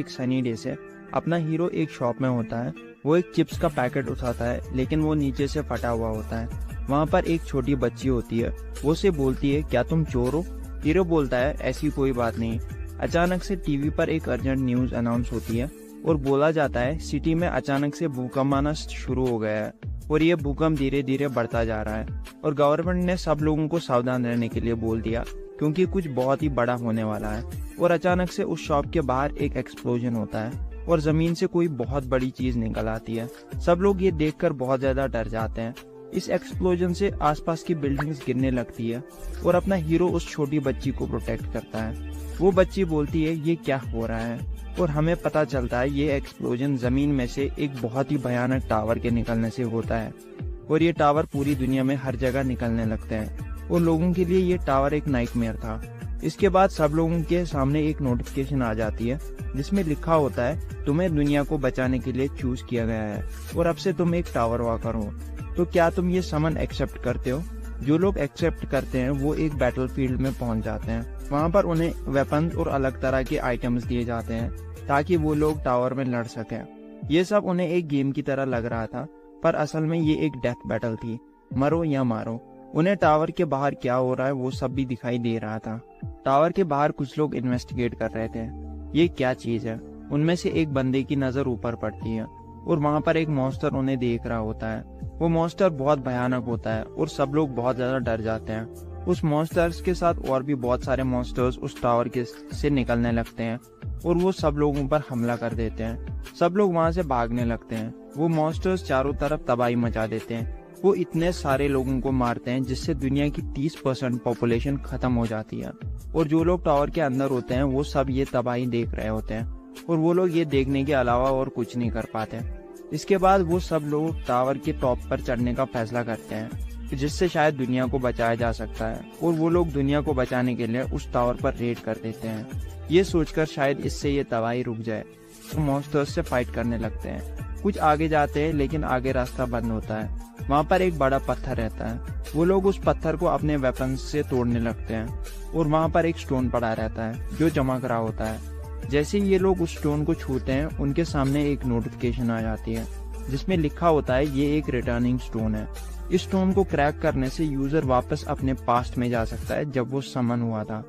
एक sunny day से अपना हीरो एक शॉप में होता है। वो एक चिप्स का पैकेट उठाता है, लेकिन वो नीचे से फटा हुआ होता है। वहाँ पर एक छोटी बच्ची होती है। वो उसे बोलती है, क्या तुम चोर हो? हीरो बोलता है, ऐसी कोई बात नहीं। अचानक से टीवी पर एक अर्जेंट न्यूज अनाउंस होती है और बोला जाता है, सिटी में अचानक से भूकंप आना शुरू हो गया है और ये भूकंप धीरे धीरे बढ़ता जा रहा है और गवर्नमेंट ने सब लोगों को सावधान रहने के लिए बोल दिया, क्योंकि कुछ बहुत ही बड़ा होने वाला है। और अचानक से उस शॉप के बाहर एक एक्सप्लोजन होता है और जमीन से कोई बहुत बड़ी चीज निकल आती है। सब लोग ये देखकर बहुत ज्यादा डर जाते हैं। इस एक्सप्लोजन से आसपास की बिल्डिंग्स गिरने लगती है और अपना हीरो उस छोटी बच्ची को प्रोटेक्ट करता है। वो बच्ची बोलती है, ये क्या हो रहा है? और हमें पता चलता है ये एक्सप्लोजन जमीन में से एक बहुत ही भयानक टावर के निकलने से होता है और ये टावर पूरी दुनिया में हर जगह निकलने लगते हैं और लोगों के लिए ये टावर एक नाइटमेयर था। इसके बाद सब लोगों के सामने एक नोटिफिकेशन आ जाती है जिसमें लिखा होता है, तुम्हें दुनिया को बचाने के लिए चूज किया गया है और अब से तुम एक टावर वॉकर हो। तो क्या तुम ये समन एक्सेप्ट करते हो? जो लोग एक्सेप्ट करते हैं वो एक बैटलफील्ड में पहुंच जाते हैं। वहाँ पर उन्हें वेपन्स और अलग तरह के आइटम्स दिए जाते हैं ताकि वो लोग टावर में लड़ सकें। ये सब उन्हें एक गेम की तरह लग रहा था, पर असल में ये एक डेथ बैटल थी, मरो या मारो। उन्हें टावर के बाहर क्या हो रहा है वो सब भी दिखाई दे रहा था। टावर के बाहर कुछ लोग इन्वेस्टिगेट कर रहे थे, ये क्या चीज है। उनमें से एक बंदे की नजर ऊपर पड़ती है और वहाँ पर एक मॉन्स्टर उन्हें देख रहा होता है। वो मॉन्स्टर बहुत भयानक होता है और सब लोग बहुत ज्यादा डर जाते हैं। उस मॉन्स्टर्स के साथ और भी बहुत सारे मॉन्स्टर्स उस टावर के से निकलने लगते हैं और वो सब लोगों पर हमला कर देते हैं। सब लोग वहाँ से भागने लगते हैं। वो मॉन्स्टर्स चारों तरफ तबाही मचा देते हैं। वो इतने सारे लोगों को मारते हैं जिससे दुनिया की 30% पॉपुलेशन खत्म हो जाती है और जो लोग टावर के अंदर होते हैं वो सब ये तबाही देख रहे होते हैं और वो लोग ये देखने के अलावा और कुछ नहीं कर पाते। इसके बाद वो सब लोग टावर के टॉप पर चढ़ने का फैसला करते हैं जिससे शायद दुनिया को बचाया जा सकता है और वो लोग दुनिया को बचाने के लिए उस टावर पर रेड कर देते हैं, ये सोचकर शायद इससे ये तबाही रुक जाए। तो मॉन्स्टर्स से फाइट करने लगते हैं। कुछ आगे जाते हैं लेकिन आगे रास्ता बंद होता है। वहाँ पर एक बड़ा पत्थर रहता है। वो लोग उस पत्थर को अपने वेपन से तोड़ने लगते हैं और वहाँ पर एक स्टोन पड़ा रहता है जो चमक रहा होता है। जैसे ही ये लोग उस स्टोन को छूते हैं उनके सामने एक नोटिफिकेशन आ जाती है जिसमें लिखा होता है, ये एक रिटर्निंग स्टोन है। इस स्टोन को क्रैक करने से यूजर वापस अपने पास्ट में जा सकता है जब वो समन हुआ था।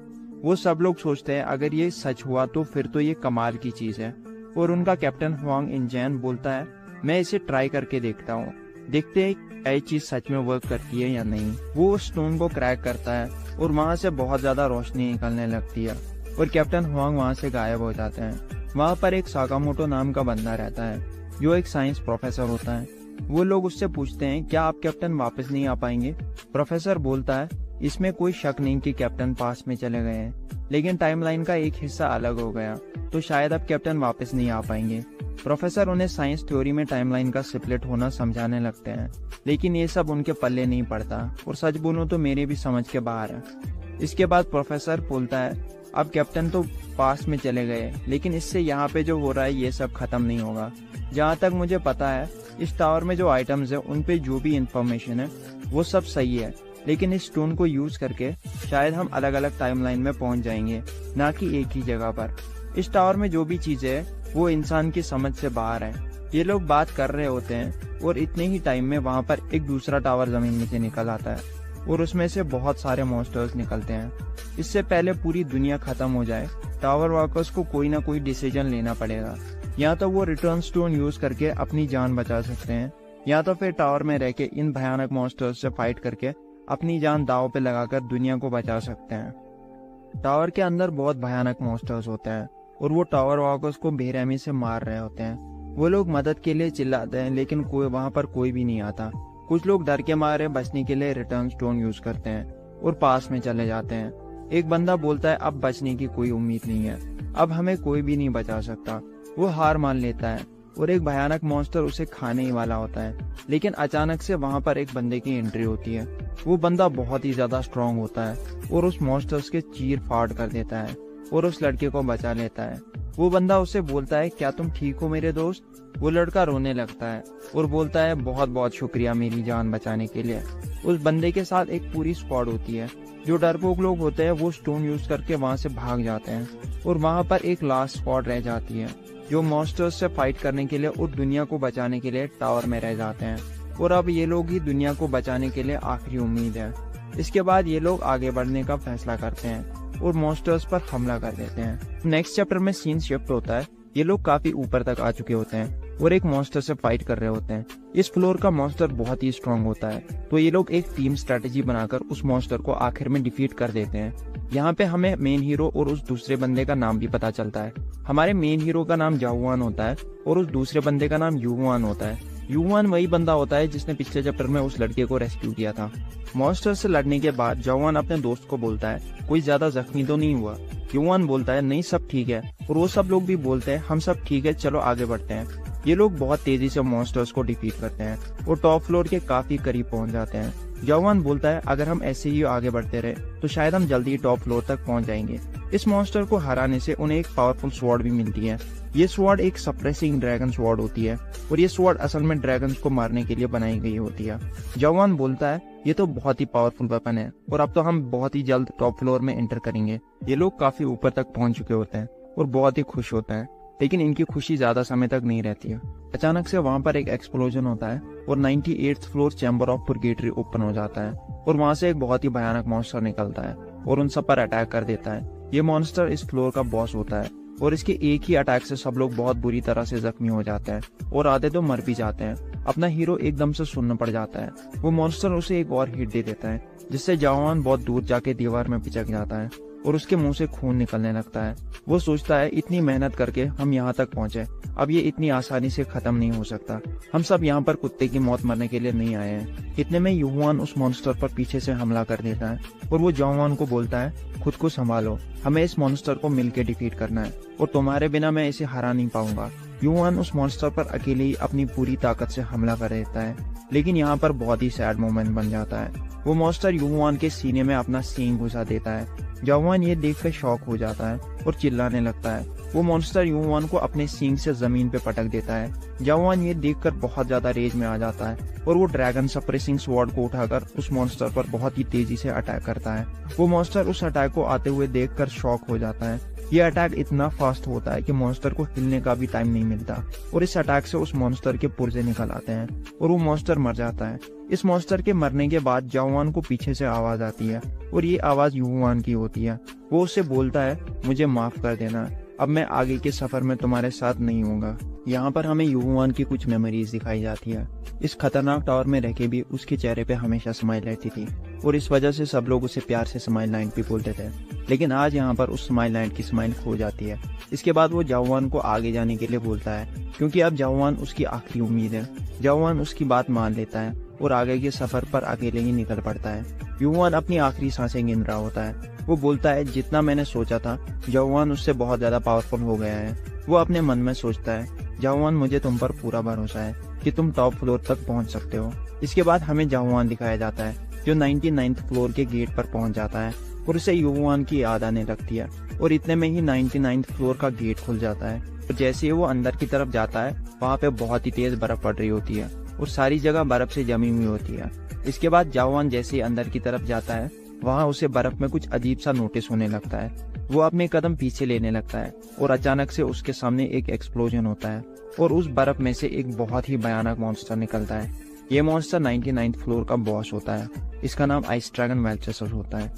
वो सब लोग सोचते हैं अगर ये सच हुआ तो फिर तो ये कमाल की चीज है और उनका कैप्टन हुआंग इनजैन बोलता है, मैं इसे ट्राई करके देखता हूँ, देखते हैं ये चीज सच में वर्क करती है या नहीं। वो उस स्टोन को क्रैक करता है और वहाँ से बहुत ज्यादा रोशनी निकलने लगती है और कैप्टन हुआंग वहाँ से गायब हो जाते हैं। वहाँ पर एक साकामोटो नाम का बंदा रहता है जो एक साइंस प्रोफेसर होता है। वो लोग उससे पूछते हैं, क्या आप कैप्टन वापस नहीं आ पाएंगे? प्रोफेसर बोलता है, इसमें कोई शक नहीं कि कैप्टन पास में चले गए हैं, लेकिन टाइमलाइन का एक हिस्सा अलग हो गया तो शायद अब कैप्टन वापस नहीं आ पाएंगे। प्रोफेसर उन्हें साइंस थ्योरी में टाइमलाइन का स्प्लिट होना समझाने लगते हैं, लेकिन ये सब उनके पल्ले नहीं पड़ता और सच बोलूं तो मेरे भी समझ के बाहर है। इसके बाद प्रोफेसर बोलता है, अब कैप्टन तो पास में चले गए, लेकिन इससे यहाँ पे जो हो रहा है ये सब खत्म नहीं होगा। जहाँ तक मुझे पता है इस टावर में जो आइटम्स है उन पे जो भी इंफॉर्मेशन है वो सब सही है, लेकिन इस स्टोन को यूज करके शायद हम अलग अलग टाइमलाइन में पहुंच जाएंगे, ना कि एक ही जगह पर। इस टावर में जो भी चीजें है वो इंसान की समझ से बाहर है। ये लोग बात कर रहे होते हैं और इतने ही टाइम में वहाँ पर एक दूसरा टावर जमीन में से निकल आता है और उसमें से बहुत सारे मॉन्स्टर्स निकलते हैं। इससे पहले पूरी दुनिया खत्म हो जाए, टावर वर्कर्स को कोई ना कोई डिसीजन लेना पड़ेगा। या तो वो रिटर्न स्टोन यूज करके अपनी जान बचा सकते हैं, या तो फिर टावर में रह के इन भयानक मॉन्स्टर्स से फाइट करके अपनी जान दांव पे लगाकर दुनिया को बचा सकते हैं। टावर के अंदर बहुत भयानक मॉन्स्टर्स होते हैं और वो टावर वर्कर्स को बेरहमी से मार रहे होते हैं। वो लोग मदद के लिए चिल्लाते हैं लेकिन वहाँ पर कोई भी नहीं आता। कुछ लोग डर के मारे बचने के लिए रिटर्न स्टोन यूज करते हैं और पास में चले जाते हैं। एक बंदा बोलता है, अब बचने की कोई उम्मीद नहीं है, अब हमें कोई भी नहीं बचा सकता। वो हार मान लेता है और एक भयानक मॉन्स्टर उसे खाने ही वाला होता है, लेकिन अचानक से वहाँ पर एक बंदे की एंट्री होती है। वो बंदा बहुत ही ज्यादा स्ट्रांग होता है और उस मॉन्स्टर्स के चीर फाड़ कर देता है और उस लड़के को बचा लेता है। वो बंदा उसे बोलता है, क्या तुम ठीक हो मेरे दोस्त? वो लड़का रोने लगता है और बोलता है, बहुत बहुत शुक्रिया मेरी जान बचाने के लिए। उस बंदे के साथ एक पूरी स्क्वाड होती है। जो डरपोक लोग होते हैं वो स्टोन यूज करके वहां से भाग जाते हैं और वहां पर एक लास्ट स्क्वाड रह जाती है जो मॉन्स्टर्स से फाइट करने के लिए और दुनिया को बचाने के लिए टावर में रह जाते हैं। और अब ये लोग ही दुनिया को बचाने के लिए आखिरी उम्मीद है। इसके बाद ये लोग आगे बढ़ने का फैसला करते हैं और मॉन्स्टर्स पर हमला कर देते हैं। नेक्स्ट चैप्टर में सीन शिफ्ट होता है। ये लोग काफी ऊपर तक आ चुके होते हैं और एक मॉन्स्टर से फाइट कर रहे होते हैं। इस फ्लोर का मॉन्स्टर बहुत ही स्ट्रांग होता है, तो ये लोग एक टीम स्ट्रेटेजी बनाकर उस मॉन्स्टर को आखिर में डिफीट कर देते हैं। यहाँ पे हमें मेन हीरो और उस दूसरे बंदे का नाम भी पता चलता है। हमारे मेन हीरो का नाम जाओवान होता है और उस दूसरे बंदे का नाम यूवान होता है। यूवान वही बंदा होता है जिसने पिछले चैप्टर में उस लड़के को रेस्क्यू किया था। मॉन्स्टर से लड़ने के बाद जाओवान अपने दोस्त को बोलता है, कोई ज्यादा जख्मी तो नहीं हुआ? यूवान बोलता है, नहीं सब ठीक है। और वो सब लोग भी बोलते हैं, हम सब ठीक है, चलो आगे बढ़ते हैं। ये लोग बहुत तेजी से मॉन्स्टर्स को डिफीट करते हैं और टॉप फ्लोर के काफी करीब पहुंच जाते हैं। जाओवान बोलता है, अगर हम ऐसे ही आगे बढ़ते रहे तो शायद हम जल्दी टॉप फ्लोर तक पहुंच जाएंगे। इस मॉन्स्टर को हराने से उन्हें एक पावरफुल स्वॉर्ड भी मिलती है। ये स्वॉर्ड एक सप्रेसिंग ड्रैगन स्वॉर्ड होती है और ये स्वॉर्ड असल में ड्रैगन्स को मारने के लिए बनाई गई होती है। जाओवान बोलता है, ये तो बहुत ही पावरफुल वेपन है और अब तो हम बहुत ही जल्द टॉप फ्लोर में एंटर करेंगे। ये लोग काफी ऊपर तक पहुंच चुके होते हैं और बहुत ही खुश होते हैं, लेकिन इनकी खुशी ज्यादा समय तक नहीं रहती है। अचानक से वहां पर एक एक्सप्लोजन होता है और 98th floor chamber of purgatory open हो जाता है और वहां से एक बहुत ही भयानक मॉन्स्टर निकलता है और उन सब पर अटैक कर देता है। ये मॉन्स्टर इस फ्लोर का बॉस होता है और इसके एक ही अटैक से सब लोग बहुत बुरी तरह से जख्मी हो जाते हैं और आधे तो मर भी जाते हैं। अपना हीरो एकदम से सुन्न पड़ जाता है। वो मॉन्स्टर उसे एक और हिट दे देता है जिससे जाओवान बहुत दूर जाके दीवार में पिचक जाता है और उसके मुंह से खून निकलने लगता है। वो सोचता है, इतनी मेहनत करके हम यहाँ तक पहुंचे, अब ये इतनी आसानी से खत्म नहीं हो सकता। हम सब यहाँ पर कुत्ते की मौत मरने के लिए नहीं आए हैं। इतने में यूवान उस मॉन्स्टर पर पीछे से हमला कर देता है और वो जाओवान को बोलता है, खुद को संभालो, हमें इस मॉन्स्टर को मिलकर डिफीट करना है और तुम्हारे बिना मैं इसे हरा नहीं पाऊंगा। यूवान उस मॉन्स्टर पर अकेले ही अपनी पूरी ताकत से हमला कर देता है, लेकिन यहाँ पर बहुत ही सैड मोमेंट बन जाता है। वो मॉन्स्टर यूवान के सीने में अपना सींग घुसा देता है। जाओवान ये देखकर शॉक हो जाता है और चिल्लाने लगता है। वो मॉन्स्टर यूवान को अपने सींग से जमीन पे पटक देता है। जाओवान ये देखकर बहुत ज्यादा रेज में आ जाता है और वो ड्रैगन सप्रेसिंग स्वॉर्ड को उठाकर उस मॉन्स्टर पर बहुत ही तेजी से अटैक करता है। वो मॉन्स्टर उस अटैक को आते हुए देखकर शॉक हो जाता है। ये अटैक इतना फास्ट होता है कि मॉन्स्टर को हिलने का भी टाइम नहीं मिलता और इस अटैक से उस मॉन्स्टर के पुर्जे निकल आते हैं और वो मॉन्स्टर मर जाता है। इस मॉन्स्टर के मरने के बाद जाओवान को पीछे से आवाज आती है और ये आवाज यूवान की होती है। वो उससे बोलता है, मुझे माफ कर देना, अब मैं आगे के सफर में तुम्हारे साथ नहीं होगा। यहाँ पर हमें यूवान की कुछ मेमोरीज दिखाई जाती है। इस खतरनाक टावर में रह के भी उसके चेहरे पे हमेशा स्माइल रहती थी और इस वजह से सब लोग उसे प्यार से स्माइल लाइट भी बोलते थे, लेकिन आज यहाँ पर उस स्माइल लाइट की स्माइल खो जाती है। इसके बाद वो जाओवान को आगे जाने के लिए बोलता है क्योंकि अब जाओवान उसकी आखिरी उम्मीद है। जाओवान उसकी बात मान लेता है और आगे के सफर पर अकेले ही निकल पड़ता है। यूवान अपनी आखिरी सांसें गिन रहा होता है। वो बोलता है, जितना मैंने सोचा था जाओवान उससे बहुत ज्यादा पावरफुल हो गया है। वो अपने मन में सोचता है, जाओवान मुझे तुम पर पूरा भरोसा है कि तुम टॉप फ्लोर तक पहुंच सकते हो। इसके बाद हमें जाओवान दिखाया जाता है जो 99th फ्लोर के गेट पर पहुंच जाता है और उसे यूवान की याद आने लगती है और इतने में ही 99th फ्लोर का गेट खुल जाता है और जैसे ही वो अंदर की तरफ जाता है वहाँ पे बहुत ही तेज बर्फ पड़ रही होती है और सारी जगह बर्फ से जमी हुई होती है। इसके बाद जाओवान जैसे ही अंदर की तरफ जाता है वहाँ उसे बर्फ में कुछ अजीब सा नोटिस होने लगता है। वो अपने कदम पीछे लेने लगता है और अचानक से उसके सामने एक एक्सप्लोजन होता है और उस बर्फ में से एक बहुत ही भयानक मॉन्स्टर निकलता है। ये मॉन्स्टर 99th फ्लोर का बॉस होता है। इसका नाम आइस ड्रैगन वेल्चेसर होता है।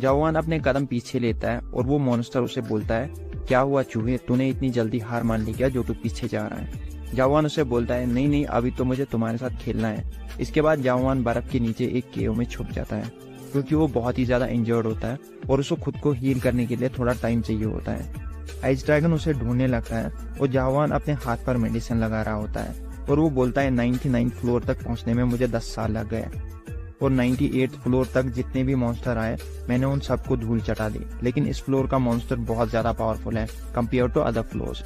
जाओवान अपने कदम पीछे लेता है और वो मॉन्स्टर उसे बोलता है, क्या हुआ चूहे, तूने इतनी जल्दी हार मान ली क्या जो तू पीछे जा रहा है? जाओवान उसे बोलता है, नहीं नहीं, अभी तो मुझे तुम्हारे साथ खेलना है। इसके बाद जाओवान बर्फ के नीचे एक केव में छुप जाता है क्योंकि वो बहुत ही ज्यादा इंजर्ड होता है और उसको खुद को हील करने के लिए थोड़ा टाइम चाहिए होता है। आइस ड्रैगन उसे ढूंढने लगता है और जाओवान अपने हाथ पर मेडिसिन लगा रहा होता है और वो बोलता है, 99th फ्लोर तक पहुंचने में मुझे 10 साल लग गए और 98th फ्लोर तक जितने भी मॉन्स्टर आए मैंने उन सबको धूल चटा दी, लेकिन इस फ्लोर का मॉन्स्टर बहुत ज्यादा पावरफुल है कंपेयर टू अदर फ्लोर्स।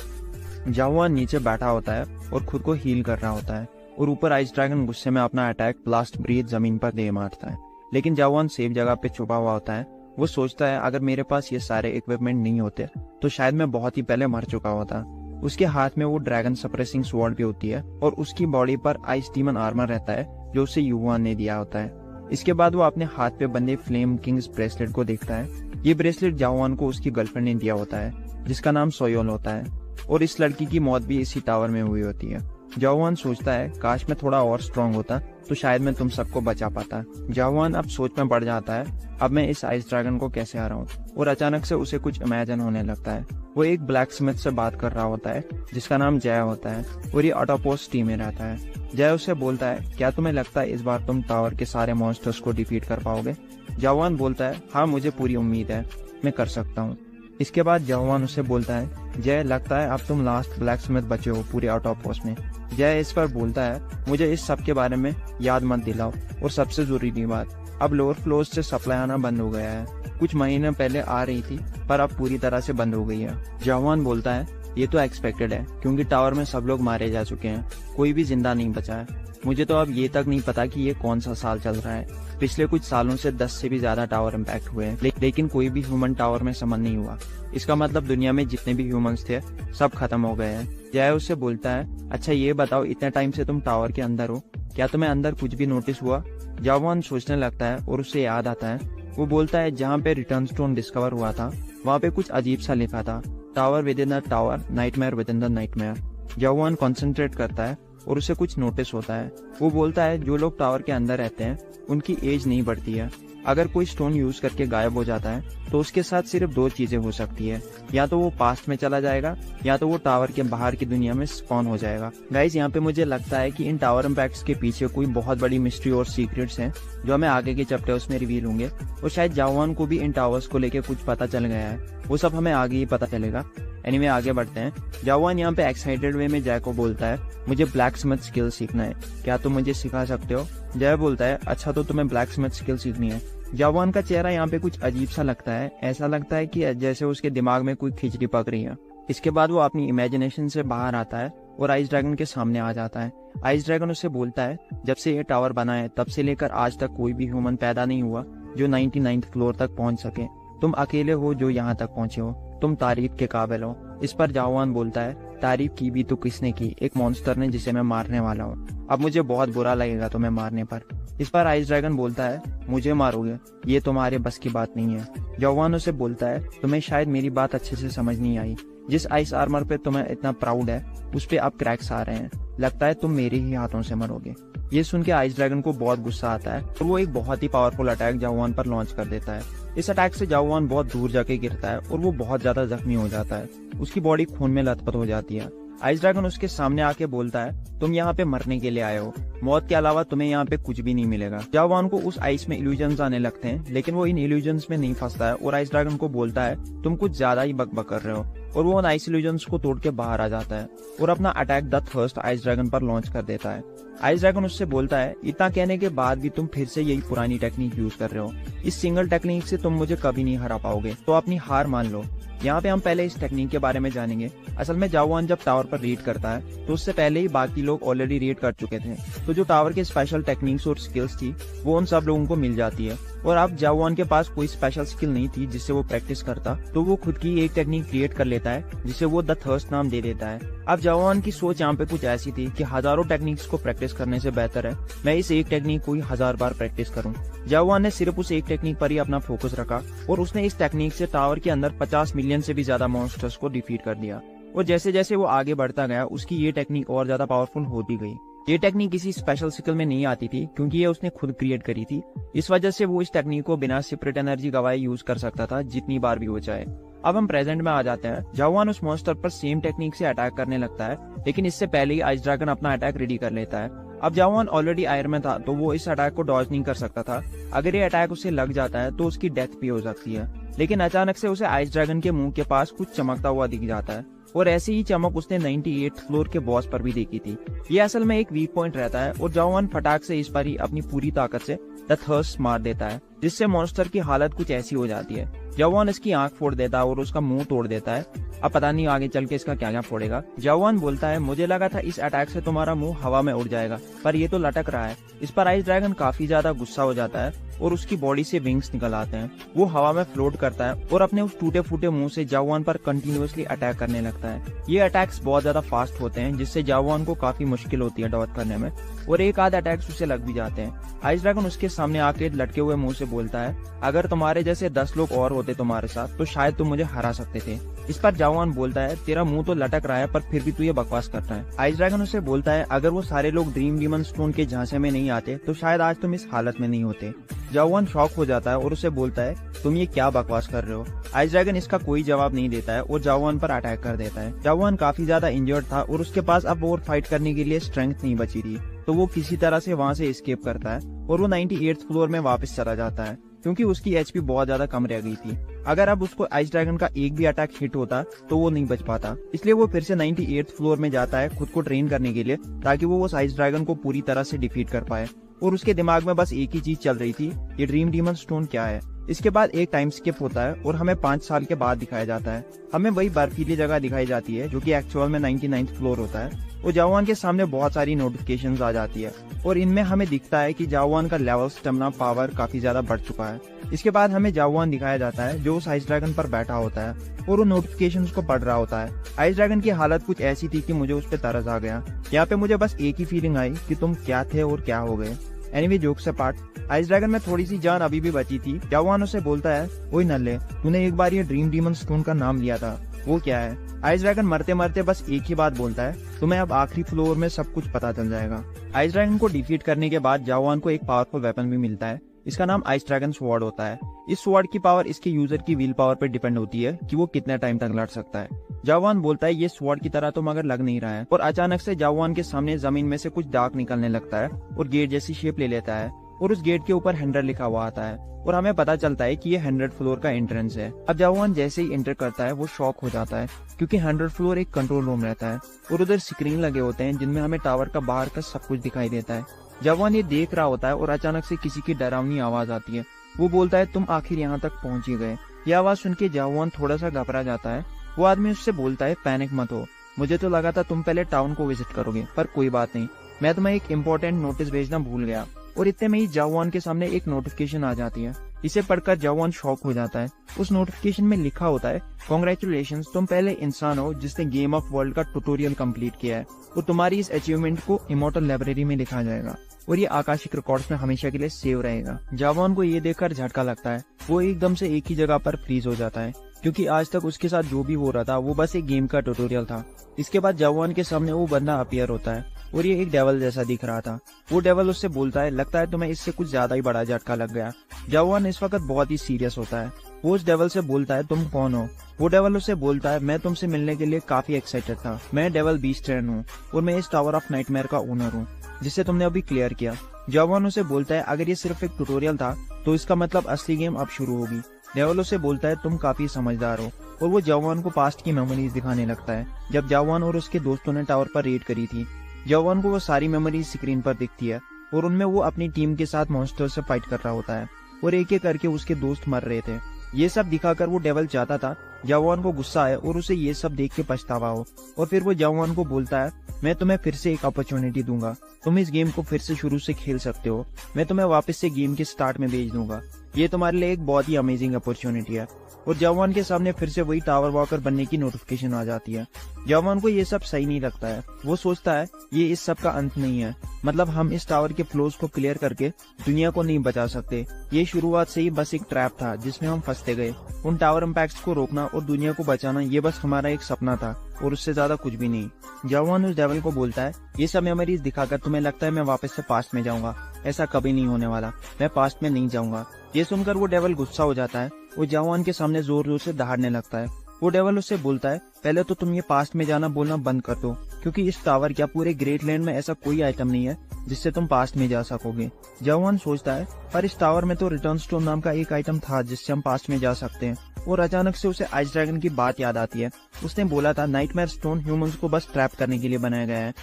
जाओवान नीचे बैठा होता है और खुद को हील कर रहा होता है और ऊपर आइस ड्रैगन गुस्से में अपना अटैक ब्लास्ट ब्रीथ जमीन पर दे मारता है, लेकिन जाओवान सेफ जगह पे छुपा हुआ होता है। वो सोचता है, अगर मेरे पास ये सारे इक्विपमेंट नहीं होते तो शायद मैं बहुत ही पहले मर चुका होता। उसके हाथ में वो ड्रैगन सप्रेसिंग स्वॉर्ड भी होती है और उसकी बॉडी पर आइस डीमन आर्मर रहता है जो उसे यूवान ने दिया होता है। इसके बाद वो अपने हाथ पे बंधे फ्लेम किंग्स ब्रेसलेट को देखता है। ये ब्रेसलेट जाओवान को उसकी गर्लफ्रेंड ने दिया होता है, जिसका नाम सोयोल होता है, और इस लड़की की मौत भी इसी टावर में हुई होती है। जाओवान सोचता है काश मैं थोड़ा और स्ट्रांग होता तो शायद मैं तुम सबको बचा पाता। जाओवान अब सोच में पड़ जाता है, अब मैं इस आइस ड्रैगन को कैसे हराऊं, और अचानक से उसे कुछ इमेजिन होने लगता है। वो एक ब्लैक स्मिथ से बात कर रहा होता है जिसका नाम जय होता है, और ये ऑटोपोस्ट टीम में रहता है। जय उसे बोलता है, क्या तुम्हें लगता है इस बार तुम टावर के सारे मॉन्स्टर्स को डिफीट कर पाओगे? जाओवान बोलता है, हाँ मुझे पूरी उम्मीद है, मैं कर सकता हूँ। इसके बाद जाओवान उसे बोलता है, जय लगता है अब तुम लास्ट ब्लैक स्मिथ बचे हो पूरे ऑटोपोस्ट में। जय इस पर बोलता है, मुझे इस सब के बारे में याद मत दिलाओ, और सबसे जरूरी बात, अब लोअर फ्लोर्स से सप्लाई आना बंद हो गया है। कुछ महीने पहले आ रही थी पर अब पूरी तरह से बंद हो गई है। जाओवान बोलता है, ये तो एक्सपेक्टेड है क्योंकि टावर में सब लोग मारे जा चुके हैं, कोई भी जिंदा नहीं बचा है। मुझे तो अब ये तक नहीं पता कि ये कौन सा साल चल रहा है। पिछले कुछ सालों से 10 से भी ज्यादा टावर इम्पैक्ट हुए हैं, लेकिन कोई भी ह्यूमन टावर में समन नहीं हुआ। इसका मतलब दुनिया में जितने भी ह्यूमंस थे सब खत्म हो गए हैं। जय उससे बोलता है, अच्छा ये बताओ इतने टाइम से तुम टावर के अंदर हो, क्या तुम्हें अंदर कुछ भी नोटिस हुआ? जाओवान सोचने लगता है और उसे याद आता है। वो बोलता है, जहाँ पे रिटर्न स्टोन डिस्कवर हुआ था वहाँ पे कुछ अजीब सा लिखा था, tower within the tower, nightmare within the nightmare. जाओवान कॉन्सेंट्रेट करता है और उसे कुछ नोटिस होता है। वो बोलता है, जो लोग टावर के अंदर रहते हैं उनकी एज नहीं बढ़ती है। अगर कोई स्टोन यूज करके गायब हो जाता है तो उसके साथ सिर्फ दो चीजें हो सकती है, या तो वो पास्ट में चला जाएगा या तो वो टावर के बाहर की दुनिया में स्पॉन हो जाएगा। गाइस यहाँ पे मुझे लगता है कि इन टावर इम्पैक्ट्स के पीछे कोई बहुत बड़ी मिस्ट्री और सीक्रेट्स हैं जो हमें आगे के चैप्टर्स में रिवील होंगे, और शायद जाओवान को भी इन टावर्स को लेकर कुछ पता चल गया है। वो सब हमें आगे ही पता चलेगा। एनीवे आगे बढ़ते हैं। जाओवान यहाँ पे एक्साइटेड वे में जय को बोलता है, मुझे ब्लैक स्मिथ स्किल सीखना है, क्या तुम मुझे सिखा सकते हो? जय बोलता है, अच्छा तो तुम्हें ब्लैक स्मिथ स्किल सीखनी है। जाओवान का चेहरा यहाँ पे कुछ अजीब सा लगता है, ऐसा लगता है कि जैसे उसके दिमाग में कोई खिचड़ी पक रही है। इसके बाद वो अपनी इमेजिनेशन से बाहर आता है और आइस ड्रैगन के सामने आ जाता है। आइस ड्रैगन उससे बोलता है, जब से ये टावर बना है तब से लेकर आज तक कोई भी ह्यूमन पैदा नहीं हुआ जो 99th फ्लोर तक पहुंच सके। तुम अकेले हो जो यहाँ तक पहुंचे हो, तुम तारीफ के काबिल हो। इस पर जाओवान बोलता है, तारीफ की भी तो किसने की? एक मॉन्स्टर ने जिसे मैं मारने वाला हूँ। अब मुझे बहुत बुरा लगेगा तुम्हें मारने पर। इस पर आइस ड्रैगन बोलता है, मुझे मारोगे? ये तुम्हारे बस की बात नहीं है। जाओवान उसे बोलता है, तुम्हें शायद मेरी बात अच्छे से समझ नहीं आई। जिस आइस आर्मर पे तुम्हें इतना प्राउड है उस पे अब क्रैक्स आ रहे हैं, लगता है तुम मेरे ही हाथों से मरोगे। ये सुन के आइस ड्रैगन को बहुत गुस्सा आता है और वो एक बहुत ही पावरफुल अटैक जाओवान पर लॉन्च कर देता है। इस अटैक से जाओवान बहुत दूर जाके गिरता है और वो बहुत ज्यादा जख्मी हो जाता है। उसकी बॉडी खून में लथपथ हो जाती है। आइस ड्रैगन उसके सामने आके बोलता है, तुम यहाँ पे मरने के लिए आए हो, मौत के अलावा तुम्हें यहाँ पे कुछ भी नहीं मिलेगा। जाओवान को उस आइस में इल्यूजन्स आने लगते हैं, लेकिन वो इन इल्यूजन्स में नहीं फंसता है और आइस ड्रैगन को बोलता है, तुम कुछ ज्यादा ही बकबक कर रहे हो, और वो उन आइस इल्यूजन्स को तोड़ के बाहर आ जाता है और अपना attack the thirst ice dragon पर लॉन्च कर देता है। आइस ड्रैगन उससे बोलता है, इतना कहने के बाद भी तुम फिर से यही पुरानी टेक्निक यूज कर रहे हो, इस सिंगल टेक्निक से तुम मुझे कभी नहीं हरा पाओगे, तो अपनी हार मान लो। यहाँ पे हम पहले इस टेक्निक के बारे में जानेंगे। असल में जाओवान जब टावर पर रेड करता है तो उससे पहले ही बाकी लोग ऑलरेडी रेड कर चुके थे, तो जो टावर के स्पेशल टेक्निक्स और स्किल्स थी वो उन सब लोगों को मिल जाती है। और अब जाओवान के पास कोई स्पेशल स्किल नहीं थी जिससे वो प्रैक्टिस करता, तो वो खुद की एक टेक्निक क्रिएट कर लेता है जिसे वो द थर्स्ट नाम दे देता है। अब जाओवान की सोच यहाँ पे कुछ ऐसी थी कि हजारों टेक्निक्स को प्रैक्टिस करने से बेहतर है मैं इस एक टेक्निक को ही 1000 बार प्रैक्टिस करूं। जाओवान ने सिर्फ उस एक टेक्निक पर ही अपना फोकस रखा और उसने इस टेक्निक से टावर के अंदर 50 मिलियन से भी ज्यादा मॉन्स्टर्स को डिफीट कर दिया। और जैसे जैसे वो आगे बढ़ता गया उसकी ये टेक्निक और ज्यादा पावरफुल होती गई। ये टेक्निक किसी स्पेशल स्किल में नहीं आती थी क्योंकि ये उसने खुद क्रिएट करी थी। इस वजह से वो इस टेक्निक को बिना सेपरेट एनर्जी गवाए यूज कर सकता था जितनी बार भी हो चाहे। अब हम प्रेजेंट में आ जाते हैं। जाओवान उस मॉन्स्टर पर सेम टेक्निक से अटैक करने लगता है, लेकिन इससे पहले ही आइस ड्रैगन अपना अटैक रेडी कर लेता है। अब जाओवान ऑलरेडी आयर में था तो वो इस अटैक को डॉज नहीं कर सकता था। अगर ये अटैक उसे लग जाता है तो उसकी डेथ भी हो सकती है। लेकिन अचानक से उसे आइस ड्रैगन के मुंह के पास कुछ चमकता हुआ दिख जाता है और ऐसी ही चमक उसने 98th फ्लोर के बॉस पर भी देखी थी। ये असल में एक वीक पॉइंट रहता है और जाओवान फटाक से इस पर ही अपनी पूरी ताकत से द थर्स्ट मार देता है, जिससे मॉन्स्टर की हालत कुछ ऐसी हो जाती है जवान इसकी आंख फोड़ देता है और उसका मुंह तोड़ देता है। अब पता नहीं आगे चल के इसका क्या क्या फोड़ेगा। जवान बोलता है, मुझे लगा था इस अटैक से तुम्हारा मुंह हवा में उड़ जाएगा, पर ये तो लटक रहा है। इस पर आइस ड्रैगन काफी ज्यादा गुस्सा हो जाता है और उसकी बॉडी से विंग्स निकल आते हैं। वो हवा में फ्लोट करता है और अपने उस टूटे फूटे मुंह से जवान पर कंटिन्यूअसली अटैक करने लगता है। ये अटैक्स बहुत ज्यादा फास्ट होते हैं, जिससे जवान को काफी मुश्किल होती है डॉज करने में, और एक आध अटैक्स उसे लग भी जाते हैं। आइस ड्रैगन उसके सामने आके लटके हुए मुंह से बोलता है, अगर तुम्हारे जैसे 10 लोग और होते तुम्हारे साथ तो शायद तुम मुझे हरा सकते थे। इस पर जवान बोलता है, तेरा मुंह तो लटक रहा है पर फिर भी तू ये बकवास करता है। आइस ड्रैगन उसे बोलता है, अगर वो सारे लोग ड्रीम डीमन स्टोन के झांसे में नहीं आते तो शायद आज तुम इस हालत में नहीं होते। जवान शॉक हो जाता है और उसे बोलता है, तुम ये क्या बकवास कर रहे हो। आइस ड्रैगन इसका कोई जवाब नहीं देता है और जवान पर अटैक कर देता है। जवान काफी ज्यादा इंजर्ड था और उसके पास अब और फाइट करने के लिए स्ट्रेंथ नहीं बची थी, तो वो किसी तरह से वहाँ से एस्केप करता है और वो 98th फ्लोर में वापस चला जाता है, क्योंकि उसकी एचपी बहुत ज्यादा कम रह गई थी। अगर अब उसको आइस ड्रैगन का एक भी अटैक हिट होता तो वो नहीं बच पाता, इसलिए वो फिर से 98th फ्लोर में जाता है खुद को ट्रेन करने के लिए, ताकि वो उस आइस ड्रैगन को पूरी तरह से डिफीट कर पाए। और उसके दिमाग में बस एक ही चीज चल रही थी, ये ड्रीम डीमन स्टोन क्या है। इसके बाद एक टाइम स्किप होता है और हमें 5 साल के बाद दिखाया जाता है। हमें वही बर्फीली जगह दिखाई जाती है जो कि एक्चुअल में 99th फ्लोर होता है। और जवान के सामने बहुत सारी नोटिफिकेशंस आ जाती है और इनमें हमें दिखता है कि जवान का लेवल, स्टेमिना, पावर काफी ज्यादा बढ़ चुका है। इसके बाद हमें जवान दिखाया जाता है जो उस आइस ड्रैगन पर बैठा होता है और वो नोटिफिकेशंस को पढ़ रहा होता है। आइस ड्रैगन की हालत कुछ ऐसी थी कि मुझे उस पर तरस आ गया। यहाँ पे मुझे बस एक ही फीलिंग आई कि तुम क्या थे और क्या हो गए। Anyway, jokes apart, ice dragon में थोड़ी सी जान अभी भी बची थी। जवान उसे बोलता है, ओए नल्ले, तूने एक बार ये ड्रीम डीमन स्टोन का नाम लिया था, वो क्या है। आइस ड्रैगन मरते मरते बस एक ही बात बोलता है, तुम्हें अब आखिरी फ्लोर में सब कुछ पता चल जाएगा। आइस ड्रैगन को डिफीट करने के बाद जवान को एक पावरफुल वेपन भी मिलता है। इसका नाम आइस ड्रैगन स्वॉर्ड होता है। इस स्वॉर्ड की पावर इसके यूजर की विल पावर पर डिपेंड होती है कि वो कितने टाइम तक लड़ सकता है। जवान बोलता है, ये स्वॉर्ड की तरह तो मगर लग नहीं रहा है। और अचानक से जवान के सामने जमीन में से कुछ डार्क निकलने लगता है और गेट जैसी शेप ले लेता है और उस गेट के ऊपर 100 लिखा हुआ आता है और हमें पता चलता है कि ये 100 फ्लोर का एंट्रेंस है। अब जवान जैसे ही एंटर करता है वो शॉक हो जाता है, क्योंकि 100 फ्लोर एक कंट्रोल रूम रहता है और उधर स्क्रीन लगे होते हैं जिनमें हमें टावर का बाहर का सब कुछ दिखाई देता है। जवान ये देख रहा होता है और अचानक से किसी की डरावनी आवाज आती है। वो बोलता है, तुम आखिर यहाँ तक पहुँच ही गए। ये आवाज सुन के जवान थोड़ा सा घबरा जाता है। वो आदमी उससे बोलता है, पैनिक मत हो, मुझे तो लगा था तुम पहले टाउन को विजिट करोगे, पर कोई बात नहीं, मैं तुम्हें एक इम्पोर्टेंट नोटिस भेजना भूल गया। और इतने में ही जवान के सामने एक नोटिफिकेशन आ जाती है। इसे पढ़कर जवान शॉक हो जाता है। उस नोटिफिकेशन में लिखा होता है, कांग्रेचुलेशंस, तुम पहले इंसान हो जिसने गेम ऑफ वर्ल्ड का ट्यूटोरियल कंप्लीट किया है और तुम्हारी इस अचीवमेंट को इमॉर्टल लाइब्रेरी में लिखा जाएगा और ये आकाशिक रिकॉर्ड्स में हमेशा के लिए सेव रहेगा। जवान को ये देखकर झटका लगता है। वो एकदम से एक ही जगह पर फ्रीज हो जाता है, क्योंकि आज तक उसके साथ जो भी हो रहा था वो बस एक गेम का ट्यूटोरियल था। इसके बाद जवान के सामने वो बंदा अपीयर होता है और ये एक डेवल जैसा दिख रहा था। वो डेवल उससे बोलता है, लगता है तुम्हें इससे कुछ ज्यादा ही बड़ा झटका लग गया। जवान इस वक्त बहुत ही सीरियस होता है। वो उस डेवल से बोलता है, तुम कौन हो। वो डेवल उससे बोलता है, मैं तुमसे मिलने के लिए काफी एक्साइटेड था। मैं डेवल बीस्ट्रेन हूँ और मैं इस टावर ऑफ नाइटमेयर का ओनर हूँ जिसे तुमने अभी क्लियर किया। जवान उसे बोलता है, अगर ये सिर्फ एक ट्यूटोरियल था तो इसका मतलब असली गेम अब शुरू होगी। डेवल उसे बोलता है, तुम काफी समझदार हो, और वो जवान को पास्ट की मेमोरीज दिखाने लगता है जब जवान और उसके दोस्तों ने टावर पर रेड करी थी। जवान को वो सारी मेमोरीज स्क्रीन पर दिखती है और उनमें वो अपनी टीम के साथ मॉन्स्टर से फाइट कर रहा होता है और एक एक करके उसके दोस्त मर रहे थे। ये सब दिखाकर वो डेवल चाहता था जवान को गुस्सा आए और उसे ये सब देख के पछतावा हो, और फिर वो जवान को बोलता है, मैं तुम्हें फिर से एक अपॉर्चुनिटी दूंगा, तुम इस गेम को फिर से शुरू से खेल सकते हो, मैं तुम्हें वापस से गेम के स्टार्ट में भेज दूंगा, ये तुम्हारे लिए एक बहुत ही अमेजिंग अपॉर्चुनिटी है। और जवान के सामने फिर से वही टावर वॉकर बनने की नोटिफिकेशन आ जाती है। जवान को ये सब सही नहीं लगता है। वो सोचता है ये इस सब का अंत नहीं है, मतलब हम इस टावर के फ्लोर्स को क्लियर करके दुनिया को नहीं बचा सकते। ये शुरुआत से ही बस एक ट्रैप था जिसमें हम फंसते गए। उन टावर इम्पैक्ट्स को रोकना और दुनिया को बचाना ये बस हमारा एक सपना था और उससे ज्यादा कुछ भी नहीं। जवान उस डेवल को बोलता है, ये सब मेमोरीज दिखाकर तुम्हें लगता है मैं वापस से पास्ट में जाऊंगा, ऐसा कभी नहीं होने वाला, मैं पास्ट में नहीं जाऊंगा। ये सुनकर वो डेवल गुस्सा हो जाता है। वो जवान के सामने जोर जोर से दहाड़ने लगता है। वो डेवल उससे बोलता है, पहले तो तुम ये पास्ट में जाना बोलना बंद कर दो, क्योंकि इस टावर क्या पूरे ग्रेट लैंड में ऐसा कोई आइटम नहीं है जिससे तुम पास्ट में जा सकोगे। जवान सोचता है, पर इस टावर में तो रिटर्न स्टोन नाम का एक आइटम था जिससे हम पास्ट में जा सकते हैं। और अचानक से उसे आइस ड्रैगन की बात याद आती है। उसने बोला था नाइटमेयर स्टोन ह्यूमंस को बस ट्रैप करने के लिए बनाया गया है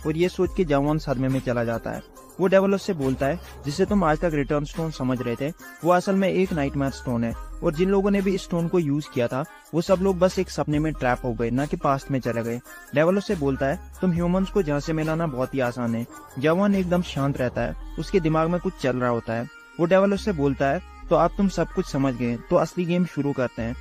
और ये सोच के जवान सदमे में चला जाता है। वो डेविल उससे बोलता है जिसे तुम आज तक रिटर्न स्टोन समझ रहे थे वो असल में एक नाइटमेयर स्टोन है, और जिन लोगों ने भी इस स्टोन को यूज किया था वो सब लोग बस एक सपने में ट्रैप हो गए, ना कि पास्ट में चले गए। डेविल उससे बोलता है तुम ह्यूमंस को जहाँ से मिलाना बहुत ही आसान है। जवान एकदम शांत रहता है, उसके दिमाग में कुछ चल रहा होता है। वो डेविल उससे बोलता है तो अब तुम सब कुछ समझ गए, तो असली गेम शुरू करते हैं।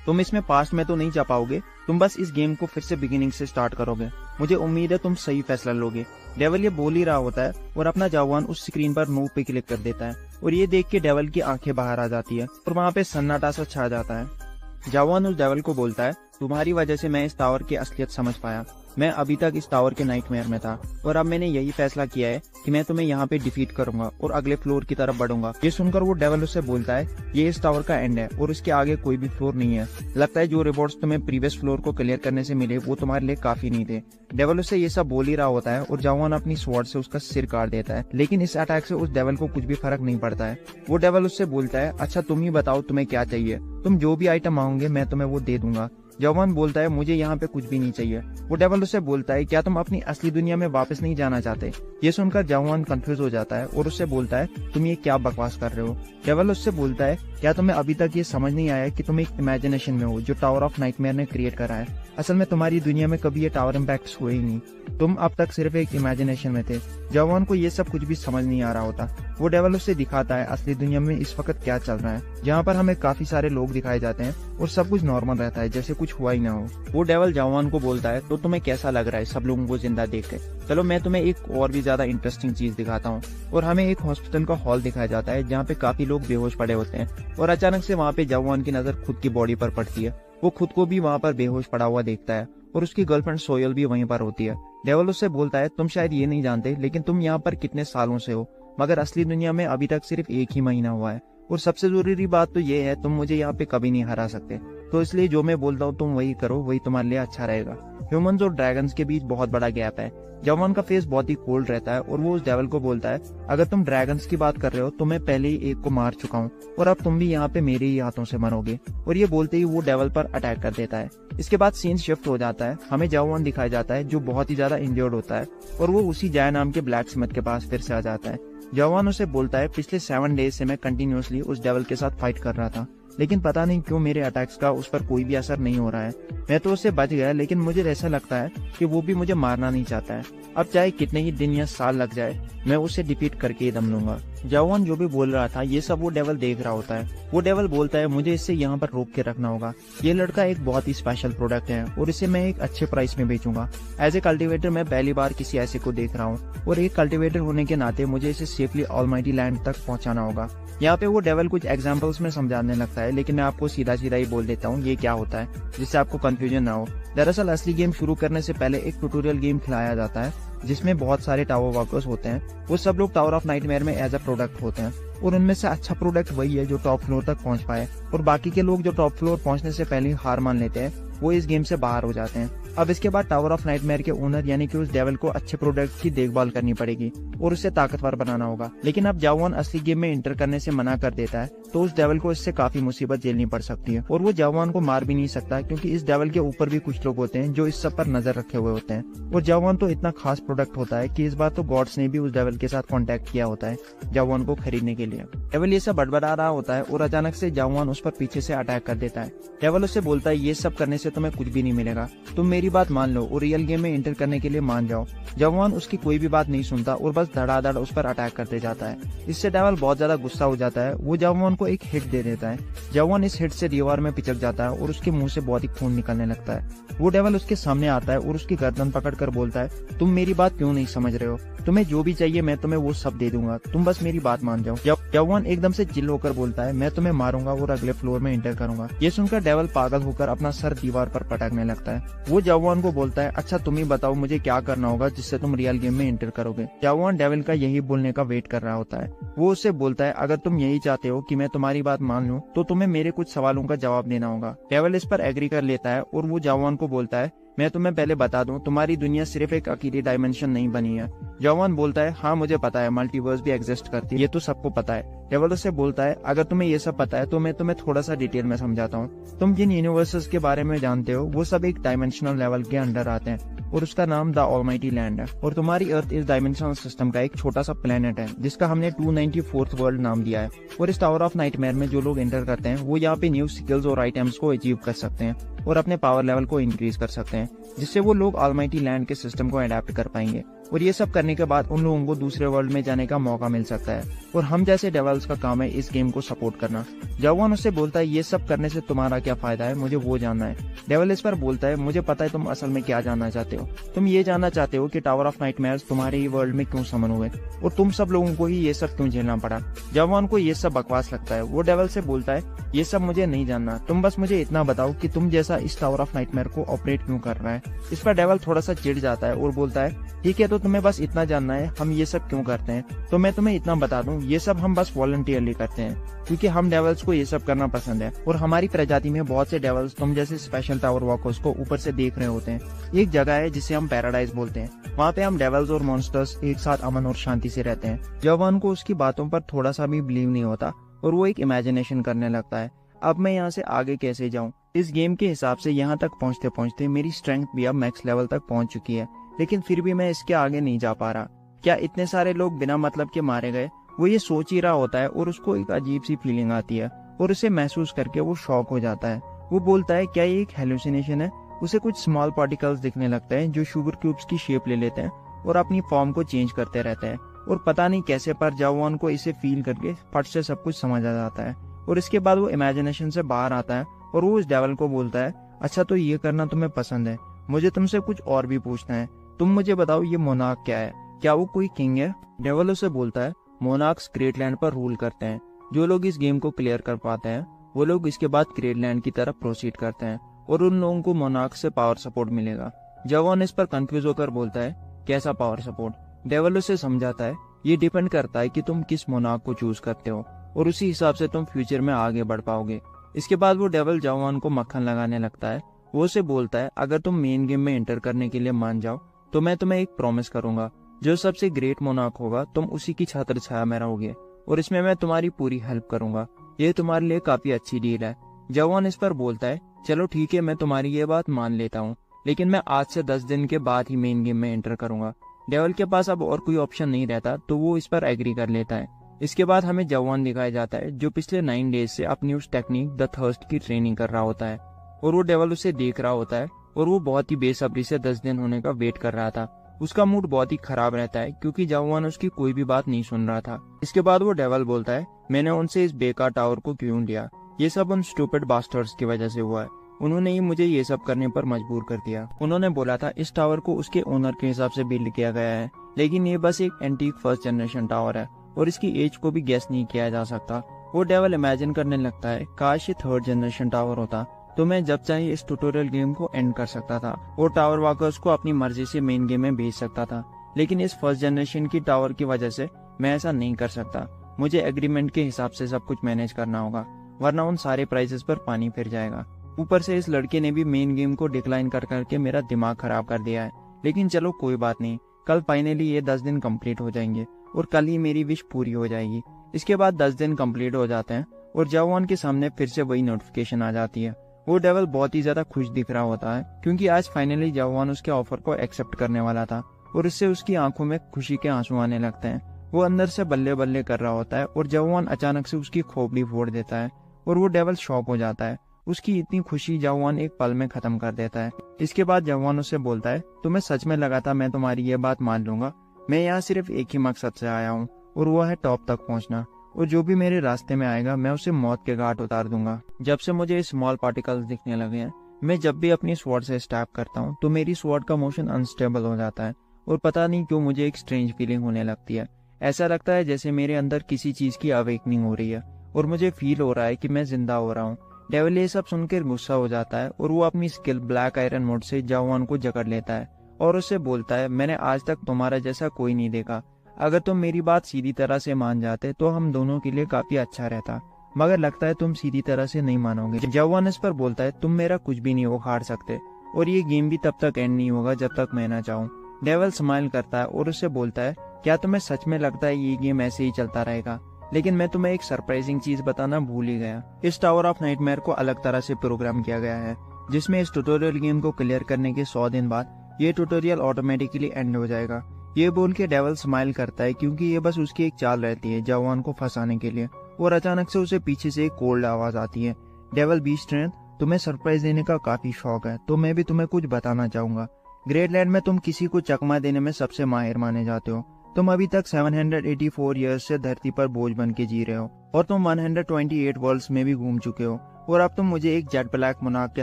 तुम इसमें पास्ट में तो नहीं जा पाओगे, तुम बस इस गेम को फिर से बिगिनिंग से स्टार्ट करोगे। मुझे उम्मीद है तुम सही फैसला लोगे। डेविल ये बोल ही रहा होता है और अपना जवान उस स्क्रीन पर नो पे क्लिक कर देता है, और ये देख के डेविल की आंखें बाहर आ जाती है और वहाँ पे सन्नाटा सा छा जाता है। जवान उस डेविल को बोलता है तुम्हारी वजह से मैं इस टावर की असलियत समझ पाया। मैं अभी तक इस टावर के नाइटमेयर में था, और अब मैंने यही फैसला किया है कि मैं तुम्हें यहाँ पे डिफीट करूंगा और अगले फ्लोर की तरफ बढ़ूंगा। ये सुनकर वो डेविल उससे बोलता है ये इस टावर का एंड है और इसके आगे कोई भी फ्लोर नहीं है। लगता है जो रिवॉर्ड्स तुम्हें प्रीवियस फ्लोर को क्लियर करने से मिले वो तुम्हारे लिए काफी नहीं थे। डेविल उससे ये सब बोल ही रहा होता है और जवान अपनी स्वॉर्ड से उसका सिर काट देता है, लेकिन इस अटैक से उस डेविल को कुछ भी फर्क नहीं पड़ता है। वो डेविल उससे बोलता है अच्छा तुम ही बताओ तुम्हें क्या चाहिए, तुम जो भी आइटम मांगोगे मैं तुम्हें वो दे दूंगा। जवान बोलता है मुझे यहाँ पे कुछ भी नहीं चाहिए। वो डेविल उससे बोलता है क्या तुम अपनी असली दुनिया में वापस नहीं जाना चाहते। ये सुनकर जवान कंफ्यूज हो जाता है और उससे बोलता है तुम ये क्या बकवास कर रहे हो। डेविल उससे बोलता है क्या तुम्हें अभी तक ये समझ नहीं आया कि तुम एक इमेजिनेशन में हो जो टावर ऑफ नाइटमेयर ने क्रिएट करा है। असल में तुम्हारी दुनिया में कभी ये टावर इम्पैक्ट हुए ही नहीं, तुम अब तक सिर्फ एक इमेजिनेशन में थे। जवान को ये सब कुछ भी समझ नहीं आ रहा होता। वो डेविल उससे दिखाता है असली दुनिया में इस वक्त क्या चल रहा है, जहाँ पर हमें काफी सारे लोग दिखाए जाते हैं और सब कुछ नॉर्मल रहता है जैसे कुछ हुआ ही ना हो। वो डेविल जवान को बोलता है तो तुम्हें कैसा लग रहा है सब लोगों को जिंदा देख के। चलो मैं तुम्हें एक और भी ज्यादा इंटरेस्टिंग चीज दिखाता हूँ। और हमें एक हॉस्पिटल का हॉल दिखाया जाता है जहाँ पे काफी लोग बेहोश पड़े होते हैं, और अचानक से वहाँ पे जवान की नजर खुद की बॉडी पर पड़ती है। वो खुद को भी वहाँ पर बेहोश पड़ा हुआ देखता है और उसकी गर्लफ्रेंड सोयल भी वहीं पर होती है। डेविल उससे बोलता है तुम शायद ये नहीं जानते लेकिन तुम यहाँ पर कितने सालों से हो, मगर असली दुनिया में अभी तक सिर्फ एक ही महीना हुआ है, और सबसे जरूरी बात तो ये है तुम मुझे यहाँ पे कभी नहीं हरा सकते। तो इसलिए जो मैं बोलता हूँ तुम वही करो, वही तुम्हारे लिए अच्छा रहेगा। ह्यूमंस और ड्रैगन्स के बीच बहुत बड़ा गैप है। जवान का फेस बहुत ही कोल्ड रहता है और वो उस डेविल को बोलता है अगर तुम ड्रैगन्स की बात कर रहे हो तो मैं पहले ही एक को मार चुका हूँ और अब तुम भी यहाँ पे मेरे ही हाथों से मरोगे। और ये बोलते ही वो डेविल पर अटैक कर देता है। इसके बाद सीन शिफ्ट हो जाता है, हमें जवान दिखाया जाता है जो बहुत ही ज्यादा इंजर्ड होता है, और वो उसी जाय नाम के ब्लैक स्मिथ के पास फिर से आ जाता है। जवान उसे बोलता है पिछले 7 डेज से मैं कंटिन्यूअसली उस डेविल के साथ फाइट कर रहा था, लेकिन पता नहीं क्यों मेरे अटैक्स का उस पर कोई भी असर नहीं हो रहा है। मैं तो उससे बच गया, लेकिन मुझे ऐसा लगता है कि वो भी मुझे मारना नहीं चाहता है। अब चाहे कितने ही दिन या साल लग जाए मैं उसे डिफीट करके ही दम लूंगा। जवान जो भी बोल रहा था ये सब वो डेविल देख रहा होता है। वो डेविल बोलता है मुझे इसे यहाँ पर रोक के रखना होगा। ये लड़का एक बहुत ही स्पेशल प्रोडक्ट है और इसे मैं एक अच्छे प्राइस में बेचूंगा। एज ए कल्टिवेटर मैं पहली बार किसी ऐसे को देख रहा हूँ, और एक कल्टिवेटर होने के नाते मुझे इसे सेफली ऑलमाइटी लैंड तक पहुंचाना होगा। यहाँ पे वो डेविल कुछ एग्जाम्पल्स में समझाने लगता है, लेकिन मैं आपको सीधा सीधा ही बोल देता हूँ ये क्या होता है, जिससे आपको कंफ्यूजन ना हो। दरअसल असली गेम शुरू करने से पहले एक ट्यूटोरियल गेम खिलाया जाता है जिसमें बहुत सारे टावर वॉकर्स होते हैं। वो सब लोग टावर ऑफ नाइटमेयर में एज अ प्रोडक्ट होते हैं, और उनमें से अच्छा प्रोडक्ट वही है जो टॉप फ्लोर तक पहुंच पाए, और बाकी के लोग जो टॉप फ्लोर पहुंचने से पहले हार मान लेते हैं वो इस गेम से बाहर हो जाते हैं। अब इसके बाद टावर ऑफ नाइटमेयर के ओनर यानी कि उस डेविल को अच्छे प्रोडक्ट की देखभाल करनी पड़ेगी और उसे ताकतवर बनाना होगा। लेकिन अब जवान असली गेम में एंटर करने से मना कर देता है तो उस डेविल को इससे काफी मुसीबत झेलनी पड़ सकती है, और वो जवान को मार भी नहीं सकता क्योंकि इस डेविल के ऊपर भी कुछ लोग होते हैं जो इस सब पर नजर रखे हुए होते हैं। और जवान तो इतना खास प्रोडक्ट होता है कि इस बार तो गॉड्स ने भी उस डेविल के साथ कॉन्टेक्ट किया होता है जवान को खरीदने के लिए। डेविल ये सब बड़बड़ा रहा होता है और अचानक से जवान उस पर पीछे से अटैक कर देता है। डेविल उससे बोलता है ये सब करने से तुम्हें कुछ भी नहीं मिलेगा, तुम मेरी बात मान लो और रियल गेम में एंटर करने के लिए मान जाओ। जवान उसकी कोई भी बात नहीं सुनता और बस धड़ाधड़ उस पर अटैक करते जाता है। इससे डेविल बहुत ज्यादा गुस्सा हो जाता है। वो जवान को एक हिट दे देता है। जवान इस हिट से दीवार में पिचक जाता है और उसके मुंह से बहुत ही खून निकलने लगता है। वो डेविल उसके सामने आता है और उसकी गर्दन पकड़कर बोलता है तुम मेरी बात क्यों नहीं समझ रहे हो, तुम्हें जो भी चाहिए मैं तुम्हें वो सब दे दूंगा, तुम बस मेरी बात मान जाओ। जवान एकदम से चिल्ल होकर बोलता है मैं तुम्हें मारूंगा और अगले फ्लोर में एंटर करूंगा। ये सुनकर डेविल पागल होकर अपना सर दीवार पर पटकने लगता है। वो जवान को बोलता है अच्छा तुम ही बताओ मुझे क्या करना होगा जिससे तुम रियल गेम में एंटर करोगे। जवान डेविल का यही बोलने का वेट कर रहा होता है। वो उससे बोलता है अगर तुम यही चाहते हो कि मैं तुम्हारी बात मान लूं तो तुम्हें मेरे कुछ सवालों का जवाब देना होगा। डेविल इस पर एग्री कर लेता है और वो जवान को बोलता है मैं तुम्हें पहले बता दूं तुम्हारी दुनिया सिर्फ एक अकेली डायमेंशन नहीं बनी है। जवान बोलता है हाँ मुझे पता है मल्टीवर्स भी एग्जिस्ट करती है, ये तो सबको पता है। डेविल उससे बोलता है अगर तुम्हें ये सब पता है तो मैं तुम्हें थोड़ा सा डिटेल में समझाता हूँ। तुम जिन यूनिवर्सेस के बारे में जानते हो वो सब एक डायमेंशनल लेवल के अंडर आते हैं और उसका नाम द ऑलमाइटी लैंड है। और तुम्हारी अर्थ इस डायमेंशनल सिस्टम का एक छोटा सा प्लेनेट है जिसका हमने 294th वर्ल्ड नाम दिया है। और इस टावर ऑफ नाइटमेयर में जो लोग एंटर करते हैं वो यहाँ पे न्यू स्किल्स और आइटम्स को अचीव कर सकते हैं और अपने पावर लेवल को इंक्रीज कर सकते हैं, जिससे वो लोग ऑलमाइटी लैंड के सिस्टम को अडेप्ट कर पाएंगे। और ये सब करने के बाद उन लोगों को दूसरे वर्ल्ड में जाने का मौका मिल सकता है। और हम जैसे डेवल्स का काम है इस गेम को सपोर्ट करना। जवान उससे बोलता है ये सब करने से तुम्हारा क्या फायदा है, मुझे वो जानना है। डेवल इस पर बोलता है मुझे पता है तुम असल में क्या जानना चाहते हो। तुम ये जानना चाहते हो कि टावर ऑफ नाइटमेयर्स तुम्हारे ही वर्ल्ड में क्यों समन हुए और तुम सब लोगों को ही ये सब क्यों झेलना पड़ा। जवान को ये सब बकवास लगता है। वो डेवल से बोलता है ये सब मुझे नहीं जानना, तुम बस मुझे इतना बताओ कि तुम जैसा इस टावर ऑफ नाइटमेयर को ऑपरेट क्यों कर रहा है। इस पर डेवल थोड़ा सा चिढ़ जाता है और बोलता है ठीक है, तो तुम्हें बस इतना जानना है हम ये सब क्यों करते हैं, तो मैं तुम्हें इतना बता दूं ये सब हम बस वॉलंटियरली करते हैं क्योंकि हम डेवल्स को ये सब करना पसंद है। और हमारी प्रजाति में बहुत से डेवल्स तुम जैसे स्पेशल टावर वॉकर्स को ऊपर से देख रहे होते हैं। एक जगह है जिसे हम पैराडाइज बोलते हैं, वहाँ पे हम डेवल्स और मॉन्स्टर्स एक साथ अमन और शांति से रहते हैं। जवान को उसकी बातों पर थोड़ा सा भी बिलीव नहीं होता और वो एक इमेजिनेशन करने लगता है अब मैं यहाँ से आगे कैसे जाऊँ। इस गेम के हिसाब से यहाँ तक पहुँचते पहुँचते मेरी स्ट्रेंथ भी अब मैक्स लेवल तक पहुँच चुकी है, लेकिन फिर भी मैं इसके आगे नहीं जा पा रहा। क्या इतने सारे लोग बिना मतलब के मारे गए। वो ये सोच ही रहा होता है और उसको एक अजीब सी फीलिंग आती है और उसे महसूस करके वो शॉक हो जाता है। वो बोलता है क्या ये एक हेलुसिनेशन है। उसे कुछ स्मॉल पार्टिकल्स दिखने लगते हैं जो शुगर क्यूब्स की शेप ले लेते हैं और अपनी फॉर्म को चेंज करते रहते हैं। और पता नहीं कैसे पर जवान को इसे फील करके फट से सब कुछ समझ आ जाता है। और इसके बाद वो इमेजिनेशन से बाहर आता है और वो उस डेवल को बोलता है अच्छा तो ये करना तुम्हें पसंद है, मुझे तुमसे कुछ और भी पूछना है। तुम मुझे बताओ ये मोनार्क क्या है, क्या वो कोई किंग है। डेवल उसे बोलता है मोनार्क्स ग्रेट लैंड पर रूल करते हैं। जो लोग इस गेम को क्लियर कर पाते हैं वो लोग इसके बाद ग्रेट लैंड की तरफ प्रोसीड करते हैं और उन लोगों को मोनार्क से पावर सपोर्ट मिलेगा। जवान इस पर कंफ्यूज होकर बोलता है कैसा पावर सपोर्ट। डेवल उसे समझाता है ये डिपेंड करता है कि तुम किस मोनार्क को चूज करते हो और उसी हिसाब से तुम फ्यूचर में आगे बढ़ पाओगे। इसके बाद वो डेवल जवान को मक्खन लगाने लगता है। वो उसे बोलता है अगर तुम मेन गेम में एंटर करने के लिए मान जाओ तो मैं तुम्हें एक प्रॉमिस करूंगा, जो सबसे ग्रेट मोनार्क होगा तुम उसी की छत्र छाया में रहोगे और इसमें मैं तुम्हारी पूरी हेल्प करूंगा। ये तुम्हारे लिए काफी अच्छी डील है। जवान इस पर बोलता है चलो ठीक है, मैं तुम्हारी ये बात मान लेता हूँ, लेकिन मैं आज से 10 दिन के बाद ही मेन गेम में एंटर करूंगा। डेवल के पास अब और कोई ऑप्शन नहीं रहता तो वो इस पर एग्री कर लेता है। इसके बाद हमें जवान दिखाया जाता है जो पिछले 9 डेज से अपनी उस टेक्निक द थर्स्ट की ट्रेनिंग कर रहा होता है और वो डेवल उसे देख रहा होता है और वो बहुत ही बेसब्री से 10 दिन होने का वेट कर रहा था। उसका मूड बहुत ही खराब रहता है क्योंकि जवान उसकी कोई भी बात नहीं सुन रहा था। इसके बाद वो डेवल बोलता है मैंने उनसे इस बेकार टावर को क्यों लिया, ये सब उन स्टूपिड बास्टर्ड्स की वजह से हुआ है। उन्होंने ही मुझे ये सब करने पर मजबूर कर दिया। उन्होंने बोला था इस टावर को उसके ओनर के हिसाब से बिल्ड किया गया है, लेकिन ये बस एक एंटीक फर्स्ट जनरेशन टावर है और इसकी एज को भी गेस नहीं किया जा सकता। वो डेवल इमेजिन करने लगता है काश ये 3rd जनरेशन टावर होता तो मैं जब चाहे इस ट्यूटोरियल गेम को एंड कर सकता था और टावर वॉकर्स को अपनी मर्जी से मेन गेम में भेज सकता था, लेकिन इस फर्स्ट जनरेशन की टावर की वजह से मैं ऐसा नहीं कर सकता। मुझे एग्रीमेंट के हिसाब से सब कुछ मैनेज करना होगा, वरना उन सारे प्राइसेस पर पानी फिर जाएगा। ऊपर से इस लड़के ने भी मेन गेम को डिक्लाइन कर करके मेरा दिमाग खराब कर दिया है, लेकिन चलो कोई बात नहीं, कल फाइनली ये 10 दिन कंप्लीट हो जाएंगे और कल ही मेरी विश पूरी हो जाएगी। इसके बाद 10 दिन कंप्लीट हो जाते हैं और जवान के सामने फिर से वही नोटिफिकेशन आ जाती है। वो डेवल बहुत ही ज्यादा खुश दिख रहा होता है क्योंकि आज फाइनली जवान उसके ऑफर को एक्सेप्ट करने वाला था और इससे उसकी आंखों में खुशी के आंसू आने लगते हैं। वो अंदर से बल्ले बल्ले कर रहा होता है और जवान अचानक से उसकी खोपड़ी फोड़ देता है और वो डेवल शॉक हो जाता है। उसकी इतनी खुशी जवान एक पल में खत्म कर देता है। इसके बाद जवान उससे बोलता है तुम्हें सच में लगा था मैं तुम्हारी ये बात मान लूंगा। मैं यहाँ सिर्फ एक ही मकसद से आया हूँ और वो है टॉप तक पहुँचना, और जो भी मेरे रास्ते में आएगा मैं उसे मौत के घाट उतार दूंगा। जब से मुझे स्मॉल पार्टिकल्स दिखने लगे हैं, मैं जब भी अपनी स्वॉर्ड से स्टैब करता हूँ तो मेरी स्वॉर्ड का मोशन अनस्टेबल हो जाता है और पता नहीं क्यों मुझे एक स्ट्रेंज फीलिंग होने लगती है। ऐसा लगता है जैसे मेरे अंदर किसी चीज की अवेकनिंग हो रही है और मुझे फील हो रहा है कि मैं जिंदा हो रहा हूँ। डेविल ये सब सुनकर गुस्सा हो जाता है और वो अपनी स्किल ब्लैक आयरन मोड से जवान को जकड़ लेता है और उससे बोलता है मैंने आज तक तुम्हारा जैसा कोई नहीं देखा। अगर तुम मेरी बात सीधी तरह से मान जाते तो हम दोनों के लिए काफी अच्छा रहता, मगर लगता है तुम सीधी तरह से नहीं मानोगे। जवान इस पर बोलता है तुम मेरा कुछ भी नहीं उखाड़ सकते और ये गेम भी तब तक एंड नहीं होगा जब तक मैं ना चाहूँ। डेविल स्माइल करता है और उससे बोलता है क्या तुम्हें सच में लगता है ये गेम ऐसे ही चलता रहेगा? लेकिन मैं तुम्हें एक सरप्राइजिंग चीज बताना भूल ही गया। इस टावर ऑफ नाइटमेयर को अलग तरह से प्रोग्राम किया गया है, जिसमें इस ट्यूटोरियल गेम को क्लियर करने के 100 दिन बाद ये ट्यूटोरियल ऑटोमेटिकली एंड हो जाएगा। ये बोल के डेविल स्माइल करता है क्योंकि ये बस उसकी एक चाल रहती है जवान को फंसाने के लिए। और अचानक से उसे पीछे से एक कोल्ड आवाज आती है। डेविल बी स्ट्रेंथ, तुम्हें सरप्राइज देने का काफी शौक है तो मैं भी तुम्हें कुछ बताना चाहूंगा। ग्रेटलैंड में तुम किसी को चकमा देने में सबसे माहिर माने जाते हो। तुम अभी तक 784 ईयर्स से धरती पर बोझ बन के जी रहे हो और तुम 128 वर्ल्ड्स में भी घूम चुके हो। और अब तुम मुझे एक जेट ब्लैक मोनार्क के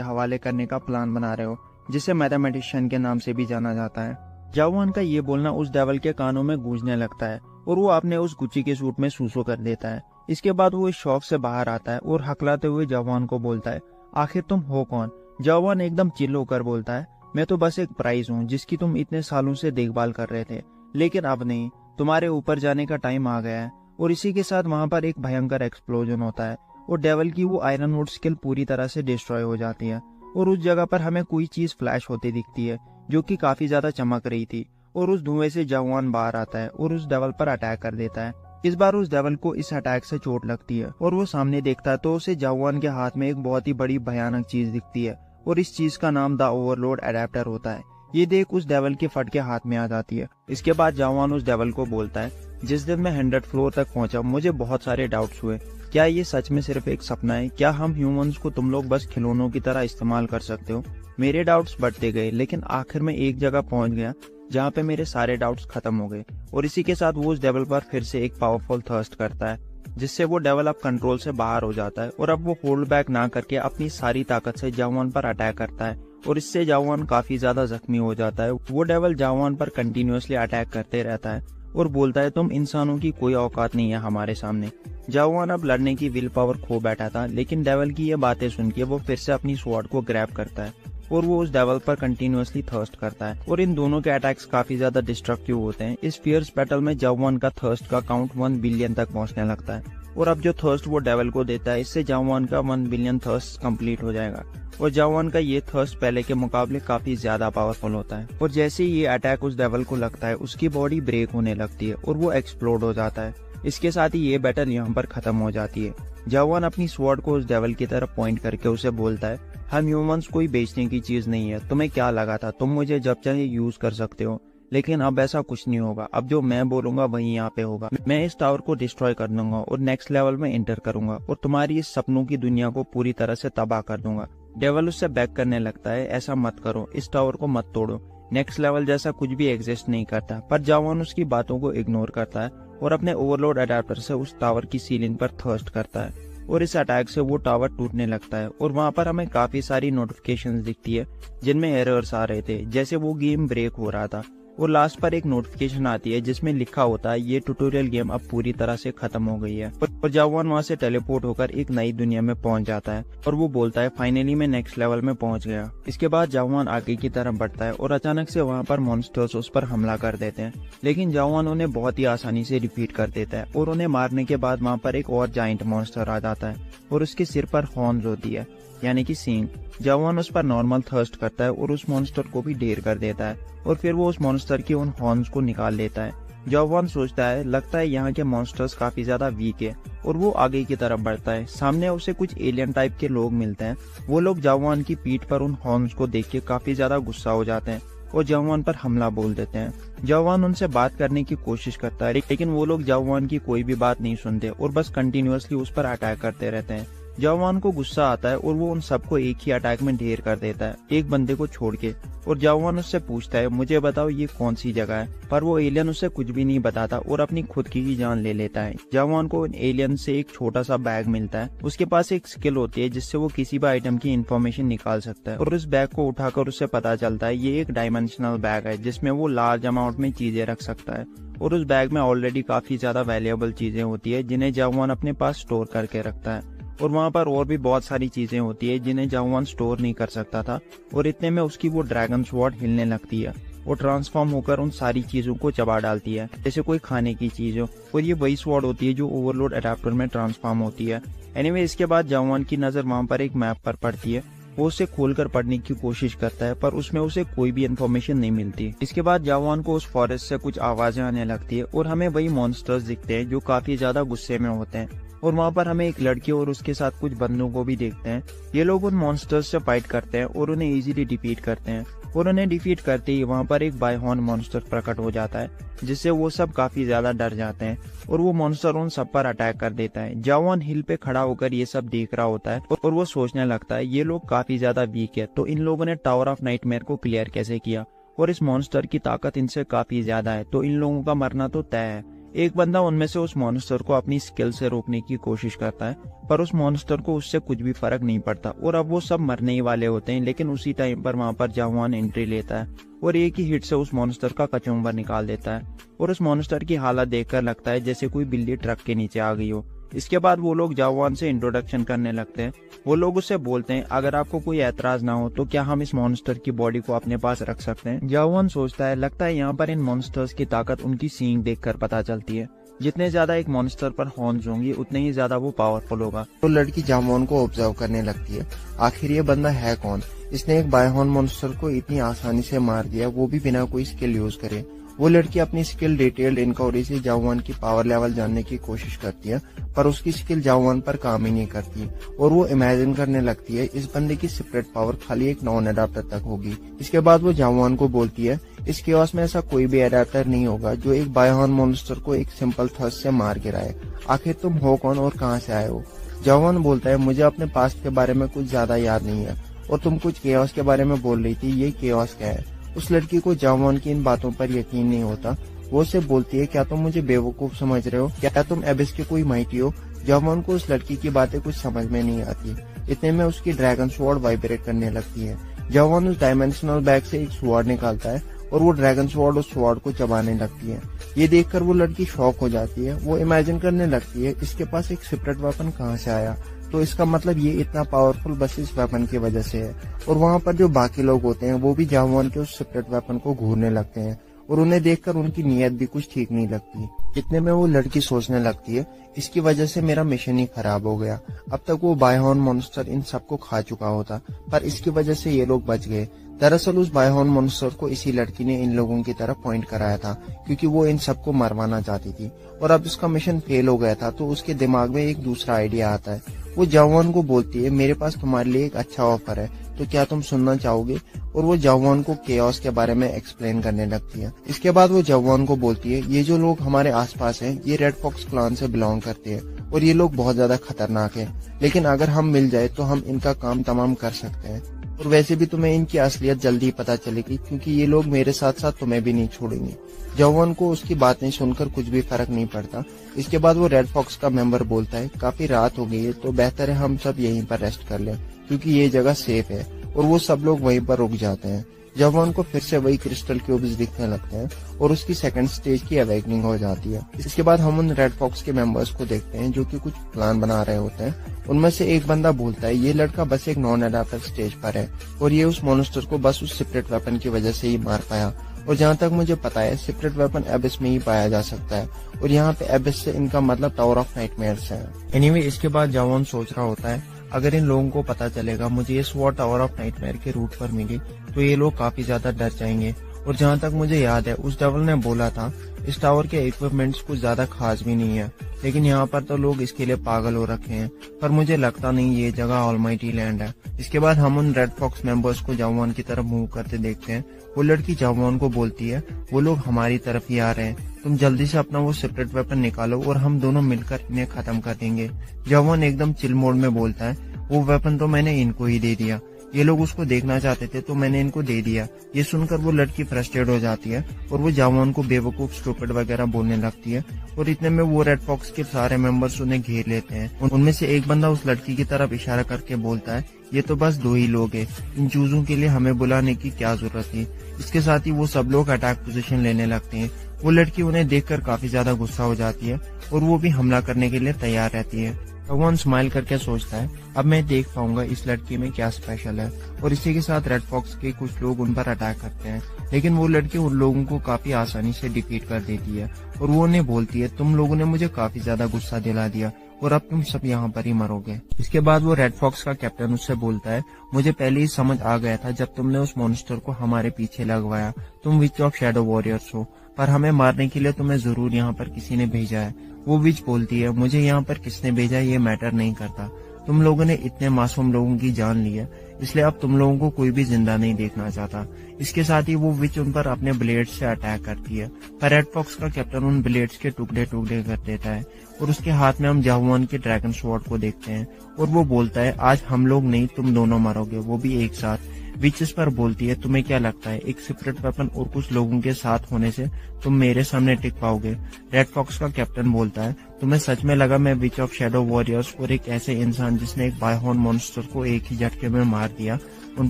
हवाले करने का प्लान बना रहे हो जिसे मैथमेटिशियन के नाम से भी जाना जाता है। जवान का ये बोलना उस डेविल के कानों में गूंजने लगता है और वो अपने उस गुच्ची के सूट में सूसो कर देता है। इसके बाद वो इस शौक से बाहर आता है और हकलाते हुए जवान को बोलता है, आखिर तुम हो कौन? जवान एकदम चिल होकर बोलता है, मैं तो बस एक प्राइज हूँ जिसकी तुम इतने सालों से देखभाल कर रहे थे, लेकिन अब नहीं, तुम्हारे ऊपर जाने का टाइम आ गया है। और इसी के साथ वहाँ पर एक भयंकर एक्सप्लोजन होता है और डेविल की वो आयरनवुड स्किल पूरी तरह से डिस्ट्रॉय हो जाती है। और उस जगह पर हमें कोई चीज फ्लैश होती दिखती है जो कि काफी ज्यादा चमक रही थी और उस धुएं से जवान बाहर आता है और उस डेविल पर अटैक कर देता है। इस बार उस डेविल को इस अटैक से चोट लगती है और वो सामने देखता है तो उसे जवान के हाथ में एक बहुत ही बड़ी भयानक चीज दिखती है और इस चीज का नाम द ओवरलोड अडेप्टर होता है। ये देख उस डेविल के फट के हाथ में आ जाती है। इसके बाद जवान उस डेविल को बोलता है, जिस दिन मैं 100 फ्लोर तक पहुंचा मुझे बहुत सारे डाउट्स हुए। क्या ये सच में सिर्फ एक सपना है? क्या हम ह्यूमंस को तुम लोग बस खिलौनों की तरह इस्तेमाल कर सकते हो? मेरे डाउट्स बढ़ते गए लेकिन आखिर में एक जगह पहुंच गया जहाँ पे मेरे सारे डाउट्स खत्म हो गए। और इसी के साथ वो उस डेविल पर फिर से एक पावरफुल थर्स्ट करता है जिससे वो डेविल अब कंट्रोल से बाहर हो जाता है और अब वो होल्ड बैक ना करके अपनी सारी ताकत से जवान पर अटैक करता है और इससे जवान काफी ज्यादा जख्मी हो जाता है। वो डेविल जवान पर कंटिन्यूअसली अटैक करते रहता है और बोलता है, तुम इंसानों की कोई औकात नहीं है हमारे सामने। जवान अब लड़ने की विल पावर खो बैठा था लेकिन डेविल की ये बातें सुन के वो फिर से अपनी स्वॉर्ड को ग्रैब करता है और वो उस डेविल पर कंटिन्यूअसली थर्स्ट करता है और इन दोनों के अटैक्स काफी ज्यादा डिस्ट्रक्टिव होते हैं। इस फियर्स बैटल में जवान का थर्स्ट का काउंट 1 बिलियन तक पहुंचने लगता है और अब जो थर्स्ट वो डेविल को देता है इससे जवान का 1 बिलियन थर्स्ट कंप्लीट हो जाएगा। और जवान का ये थर्स्ट पहले के मुकाबले काफी ज्यादा पावरफुल होता है और जैसे ही ये अटैक उस डेविल को लगता है उसकी बॉडी ब्रेक होने लगती है और वो एक्सप्लोड हो जाता है। इसके साथ ही ये बैटल यहाँ पर खत्म हो जाती है। जवान अपनी स्वॉर्ड को उस डेविल की तरफ पॉइंट करके उसे बोलता है, हम ह्यूमंस कोई बेचने की चीज नहीं है। तुम्हें क्या लगा था तुम मुझे जब चाहे यूज कर सकते हो, लेकिन अब ऐसा कुछ नहीं होगा। अब जो मैं बोलूंगा वही यहाँ पे होगा। मैं इस टावर को डिस्ट्रॉय कर दूंगा और नेक्स्ट लेवल में एंटर करूंगा और तुम्हारी इस सपनों की दुनिया को पूरी तरह से तबाह कर दूंगा। डेविल उससे बैक करने लगता है, ऐसा मत करो, इस टावर को मत तोड़ो, नेक्स्ट लेवल जैसा कुछ भी एग्जिस्ट नहीं करता। पर जवान उसकी बातों को इग्नोर करता है और अपने ओवरलोड अडेप्टर से उस टावर की सीलिंग पर थर्स्ट करता है और इस अटैक से वो टावर टूटने लगता है और वहाँ पर हमें काफी सारी नोटिफिकेशंस दिखती है जिनमें एरर्स आ रहे थे, जैसे वो गेम ब्रेक हो रहा था। और लास्ट पर एक नोटिफिकेशन आती है जिसमें लिखा होता है, ये ट्यूटोरियल गेम अब पूरी तरह से खत्म हो गई है। और जवान वहाँ से टेलीपोर्ट होकर एक नई दुनिया में पहुंच जाता है और वो बोलता है, फाइनली मैं नेक्स्ट लेवल में पहुंच गया। इसके बाद जवान आगे की तरफ बढ़ता है और अचानक से वहाँ पर मॉन्स्टर्स उस पर हमला कर देते हैं, लेकिन जवान उन्हें बहुत ही आसानी से डिफीट कर देता है और उन्हें मारने के बाद वहाँ पर एक और जाइंट मॉन्स्टर आ जाता है और उसके सिर पर हॉर्न्स होती है यानी कि सींग। जवान उस पर नॉर्मल थर्स्ट करता है और उस मॉन्स्टर को भी ढेर कर देता है और फिर वो उस मॉन्स्टर की उन हॉर्न्स को निकाल लेता है। जवान सोचता है, लगता है यहाँ के मॉन्स्टर्स काफी ज्यादा वीक है और वो आगे की तरफ बढ़ता है। सामने उसे कुछ एलियन टाइप के लोग मिलते हैं। वो लोग जवान की पीठ पर उन हॉर्न्स को देख के काफी ज्यादा गुस्सा हो जाते हैं और जवान पर हमला बोल देते हैं। जवान उनसे बात करने की कोशिश करता है लेकिन वो लोग जवान की कोई भी बात नहीं सुनते और बस कंटिन्यूअसली उस पर अटैक करते रहते हैं। जवान को गुस्सा आता है और वो उन सबको एक ही अटैक में ढेर कर देता है, एक बंदे को छोड़ के। और जवान उससे पूछता है, मुझे बताओ ये कौन सी जगह है? पर वो एलियन उसे कुछ भी नहीं बताता और अपनी खुद की ही जान ले लेता है। जवान को एलियन से एक छोटा सा बैग मिलता है। उसके पास एक स्किल होती है जिससे वो किसी भी आइटम की इंफॉर्मेशन निकाल सकता है और उस बैग को उठाकर उसे पता चलता है ये एक डायमेंशनल बैग है जिसमें वो लार्ज अमाउंट में चीजें रख सकता है। और उस बैग में ऑलरेडी काफी ज्यादा वैल्यूएबल चीजें होती है जिन्हें जवान अपने पास स्टोर करके रखता है और वहाँ पर और भी बहुत सारी चीजें होती है जिन्हें जवान स्टोर नहीं कर सकता था। और इतने में उसकी वो ड्रैगन स्वॉर्ड हिलने लगती है और ट्रांसफॉर्म होकर उन सारी चीजों को चबा डालती है जैसे कोई खाने की चीज हो। और ये वही स्वॉर्ड होती है जो ओवरलोड अडेप्टर में ट्रांसफॉर्म होती है। एनीवे, इसके बाद जवान की नजर वहाँ पर एक मैप पर पड़ती है। वो उसे खोलकर पढ़ने की कोशिश करता है पर उसमें उसे कोई भी इन्फॉर्मेशन नहीं मिलती। इसके बाद जवान को उस फॉरेस्ट से कुछ आवाजें आने लगती है और हमें वही मॉन्स्टर्स दिखते हैं जो काफी ज्यादा गुस्से में होते हैं। और वहाँ पर हमें एक लड़की और उसके साथ कुछ बंदों को भी देखते हैं। ये लोग उन मॉन्स्टर्स से फाइट करते हैं और उन्हें इजीली डिफीट करते हैं और उन्हें डिफीट करते ही वहाँ पर एक बायहॉर्न मॉन्स्टर प्रकट हो जाता है, जिससे वो सब काफी ज्यादा डर जाते हैं और वो मॉन्स्टर उन सब पर अटैक कर देता है। जावान हिल पे खड़ा होकर ये सब देख रहा होता है और वो सोचने लगता है ये लोग काफी ज्यादा वीक है, तो इन लोगों ने टावर ऑफ नाइटमेयर को क्लियर कैसे किया, और इस मॉन्स्टर की ताकत इनसे काफी ज्यादा है, तो इन लोगों का मरना तो तय है। एक बंदा उनमें से उस मॉन्स्टर को अपनी स्किल से रोकने की कोशिश करता है, पर उस मॉन्स्टर को उससे कुछ भी फर्क नहीं पड़ता और अब वो सब मरने ही वाले होते हैं। लेकिन उसी टाइम पर वहां पर जावान एंट्री लेता है और एक ही हिट से उस मॉन्स्टर का कचूमर निकाल देता है और उस मॉन्स्टर की हालत देखकर लगता है जैसे कोई बिल्ली ट्रक के नीचे आ गई हो। इसके बाद वो लोग जावान से इंट्रोडक्शन करने लगते हैं। वो लोग उससे बोलते हैं अगर आपको कोई एतराज ना हो तो क्या हम इस मॉन्स्टर की बॉडी को अपने पास रख सकते हैं। जावान सोचता है लगता है यहाँ पर इन मॉन्स्टर्स की ताकत उनकी सींग देखकर पता चलती है। जितने ज्यादा एक मॉन्स्टर पर हॉर्न्स होंगी उतने ही ज्यादा वो पावरफुल होगा। तो लड़की जावान को ऑब्जर्व करने लगती है, आखिर ये बंदा है कौन, इसने एक बायहॉर्न मॉन्स्टर को इतनी आसानी से मार दिया, वो भी बिना कोई स्किल यूज करे। वो लड़की अपनी स्किल डिटेल्ड इंक्वायरी से जावान की पावर लेवल जानने की कोशिश करती है, पर उसकी स्किल जावान पर काम ही नहीं करती और वो इमेजिन करने लगती है इस बंदे की सीक्रेट पावर खाली एक नॉन अडेप्टर तक होगी। इसके बाद वो जावान को बोलती है इस केओस में ऐसा कोई भी अडेप्टर नहीं होगा जो एक बायहॉर्न मॉन्स्टर को एक सिंपल थ्रस्ट से मार गिराए। आखिर तुम हो कौन और कहाँ से आए हो। जावान बोलता है मुझे अपने पास्ट के बारे में कुछ ज्यादा याद नहीं है और तुम कुछ केओस के बारे में बोल रही थी, ये केओस क्या है। उस लड़की को जावान की इन बातों पर यकीन नहीं होता। वो उससे बोलती है क्या तुम मुझे बेवकूफ समझ रहे हो, क्या तुम एबिस के कोई माइटी हो। जावान को उस लड़की की बातें कुछ समझ में नहीं आती। इतने में उसकी ड्रैगन स्वॉर्ड वाइब्रेट करने लगती है। जावान उस डायमेंशनल बैग से एक स्वॉर्ड निकालता है और वो ड्रैगन स्वॉर्ड उस स्वॉर्ड को चबाने लगती है। ये देखकर वो लड़की शॉक हो जाती है। वो इमेजिन करने लगती है इसके पास एक सीक्रेट वेपन कहाँ से आया, तो इसका मतलब ये इतना पावरफुल बस इस वेपन की वजह से है। और वहाँ पर जो बाकी लोग होते हैं वो भी जावान के उस सीक्रेट वेपन को घूरने लगते हैं और उन्हें देखकर उनकी नीयत भी कुछ ठीक नहीं लगती। इतने में वो लड़की सोचने लगती है इसकी वजह से मेरा मिशन ही खराब हो गया। अब तक वो बायहॉर्न मॉन्स्टर इन सबको खा चुका होता, पर इसकी वजह से ये लोग बच गए। दरअसल उस बायहॉर्न मॉन्स्टर को इसी लड़की ने इन लोगों की तरफ पॉइंट कराया था, क्योंकि वो इन सबको मरवाना चाहती थी और अब उसका मिशन फेल हो गया था। तो उसके दिमाग में एक दूसरा आइडिया आता है। वो जावान को बोलती है मेरे पास तुम्हारे लिए एक अच्छा ऑफर है, तो क्या तुम सुनना चाहोगे। और वो जावान को केओस के बारे में एक्सप्लेन करने लगती है। इसके बाद वो जावान को बोलती है ये जो लोग हमारे आसपास हैं ये रेड फॉक्स क्लान से बिलोंग करते हैं और ये लोग बहुत ज्यादा खतरनाक हैं, लेकिन अगर हम मिल जाए तो हम इनका काम तमाम कर सकते हैं। और वैसे भी तुम्हें इनकी असलियत जल्दी पता चलेगी, क्योंकि ये लोग मेरे साथ साथ तुम्हें भी नहीं छोड़ेंगे। जावान को उसकी बातें सुनकर कुछ भी फर्क नहीं पड़ता। इसके बाद वो रेड फॉक्स का मेंबर बोलता है काफी रात हो गई है, तो बेहतर है हम सब यहीं पर रेस्ट कर लें, क्योंकि ये जगह सेफ है। और वो सब लोग वहीं पर रुक जाते हैं। जावान को फिर से वही क्रिस्टल क्यूब्स दिखने लगते हैं और उसकी सेकंड स्टेज की अवेकनिंग हो जाती है। इसके बाद हम उन रेड फॉक्स के मेंबर्स को देखते हैं जो कि कुछ प्लान बना रहे होते हैं। उनमें से एक बंदा बोलता है ये लड़का बस एक नॉन अडेप्टर स्टेज पर है और ये उस मॉन्स्टर को बस उस सीक्रेट वेपन की वजह से ही मार पाया। और जहाँ तक मुझे पता है सीक्रेट वेपन एबिस में ही पाया जा सकता है और यहाँ पे एबिस से इनका मतलब टावर ऑफ नाइटमेयर्स है। एनीवे, इसके बाद जावान सोच रहा होता है अगर इन लोगों को पता चलेगा मुझे ये स्वॉर्ड टावर ऑफ नाइटमेयर के रूट पर मिली तो ये लोग काफी ज्यादा डर जाएंगे। और जहाँ तक मुझे याद है उस डेविल ने बोला था इस टावर के इक्विपमेंट्स कुछ ज्यादा खास भी नहीं है, लेकिन यहाँ पर तो लोग इसके लिए पागल हो रखे हैं। पर मुझे लगता नहीं ये जगह ऑलमाइटी लैंड है। इसके बाद हम उन रेड फॉक्स मेंबर्स को जावान की तरफ मूव करते देखते हैं। वो लड़की जावान को बोलती है वो लोग हमारी तरफ ही आ रहे हैं, तुम जल्दी से अपना वो सीक्रेट वेपन निकालो और हम दोनों मिलकर इन्हें खत्म कर देंगे। जावान एकदम चिल मोड में बोलता है वो वेपन तो मैंने इनको ही दे दिया, ये लोग उसको देखना चाहते थे तो मैंने इनको दे दिया। ये सुनकर वो लड़की फ्रस्ट्रेट हो जाती है और वो जावान को बेवकूफ स्टूपिड वगैरह बोलने लगती है। और इतने में वो रेड फॉक्स के सारे मेंबर्स उन्हें घेर लेते हैं। उनमें से एक बंदा उस लड़की की तरफ इशारा करके बोलता है ये तो बस 2 ही लोग हैं, इन चूजों के लिए हमें बुलाने की क्या जरूरत थी। इसके साथ ही वो सब लोग अटैक पोजीशन लेने लगते हैं। वो लड़की उन्हें देखकर काफी ज्यादा गुस्सा हो जाती है और वो भी हमला करने के लिए तैयार रहती है। भगवान स्माइल करके सोचता है अब मैं देख पाऊंगा इस लड़की में क्या स्पेशल है। और इसी के साथ रेड फॉक्स के कुछ लोग उन पर अटैक करते हैं, लेकिन वो लड़की उन लोगों को काफी आसानी से डिफीट कर देती है और वो उन्हें बोलती है तुम लोगों ने मुझे काफी ज्यादा गुस्सा दिला दिया और अब तुम सब यहाँ पर ही मरोगे। इसके बाद वो रेड फॉक्स का कैप्टन उससे बोलता है मुझे पहले ही समझ आ गया था जब तुमने उस मॉन्स्टर को हमारे पीछे लगवाया। तुम विच ऑफ शैडो वॉरियर्स हो, पर हमें मारने के लिए तुम्हें जरूर यहाँ पर किसी ने भेजा है। वो विच बोलती है मुझे यहाँ पर किसने भेजा ये मैटर नहीं करता, तुम लोगों ने इतने मासूम लोगों की जान ली है, इसलिए अब तुम लोगों को कोई भी जिंदा नहीं देखना चाहता। इसके साथ ही वो विच उन पर अपने ब्लेड से अटैक करती है, पर रेड फॉक्स का कैप्टन उन ब्लेड्स के टुकड़े टुकड़े कर देता है और उसके हाथ में हम जाहुआन के ड्रैगन स्वॉर्ड को देखते हैं और वो बोलता है आज हम लोग नहीं तुम दोनों मरोगे, वो भी एक साथ। विच इस पर बोलती है तुम्हें क्या लगता है एक सीक्रेट वेपन और कुछ लोगों के साथ होने से तुम मेरे सामने टिक पाओगे? रेड फॉक्स का कैप्टन बोलता है तुम्हें सच में लगा मैं विच ऑफ शैडो वॉरियर्स और एक ऐसे इंसान जिसने एक बायहॉर्न मॉन्स्टर को एक ही झटके में मार दिया उन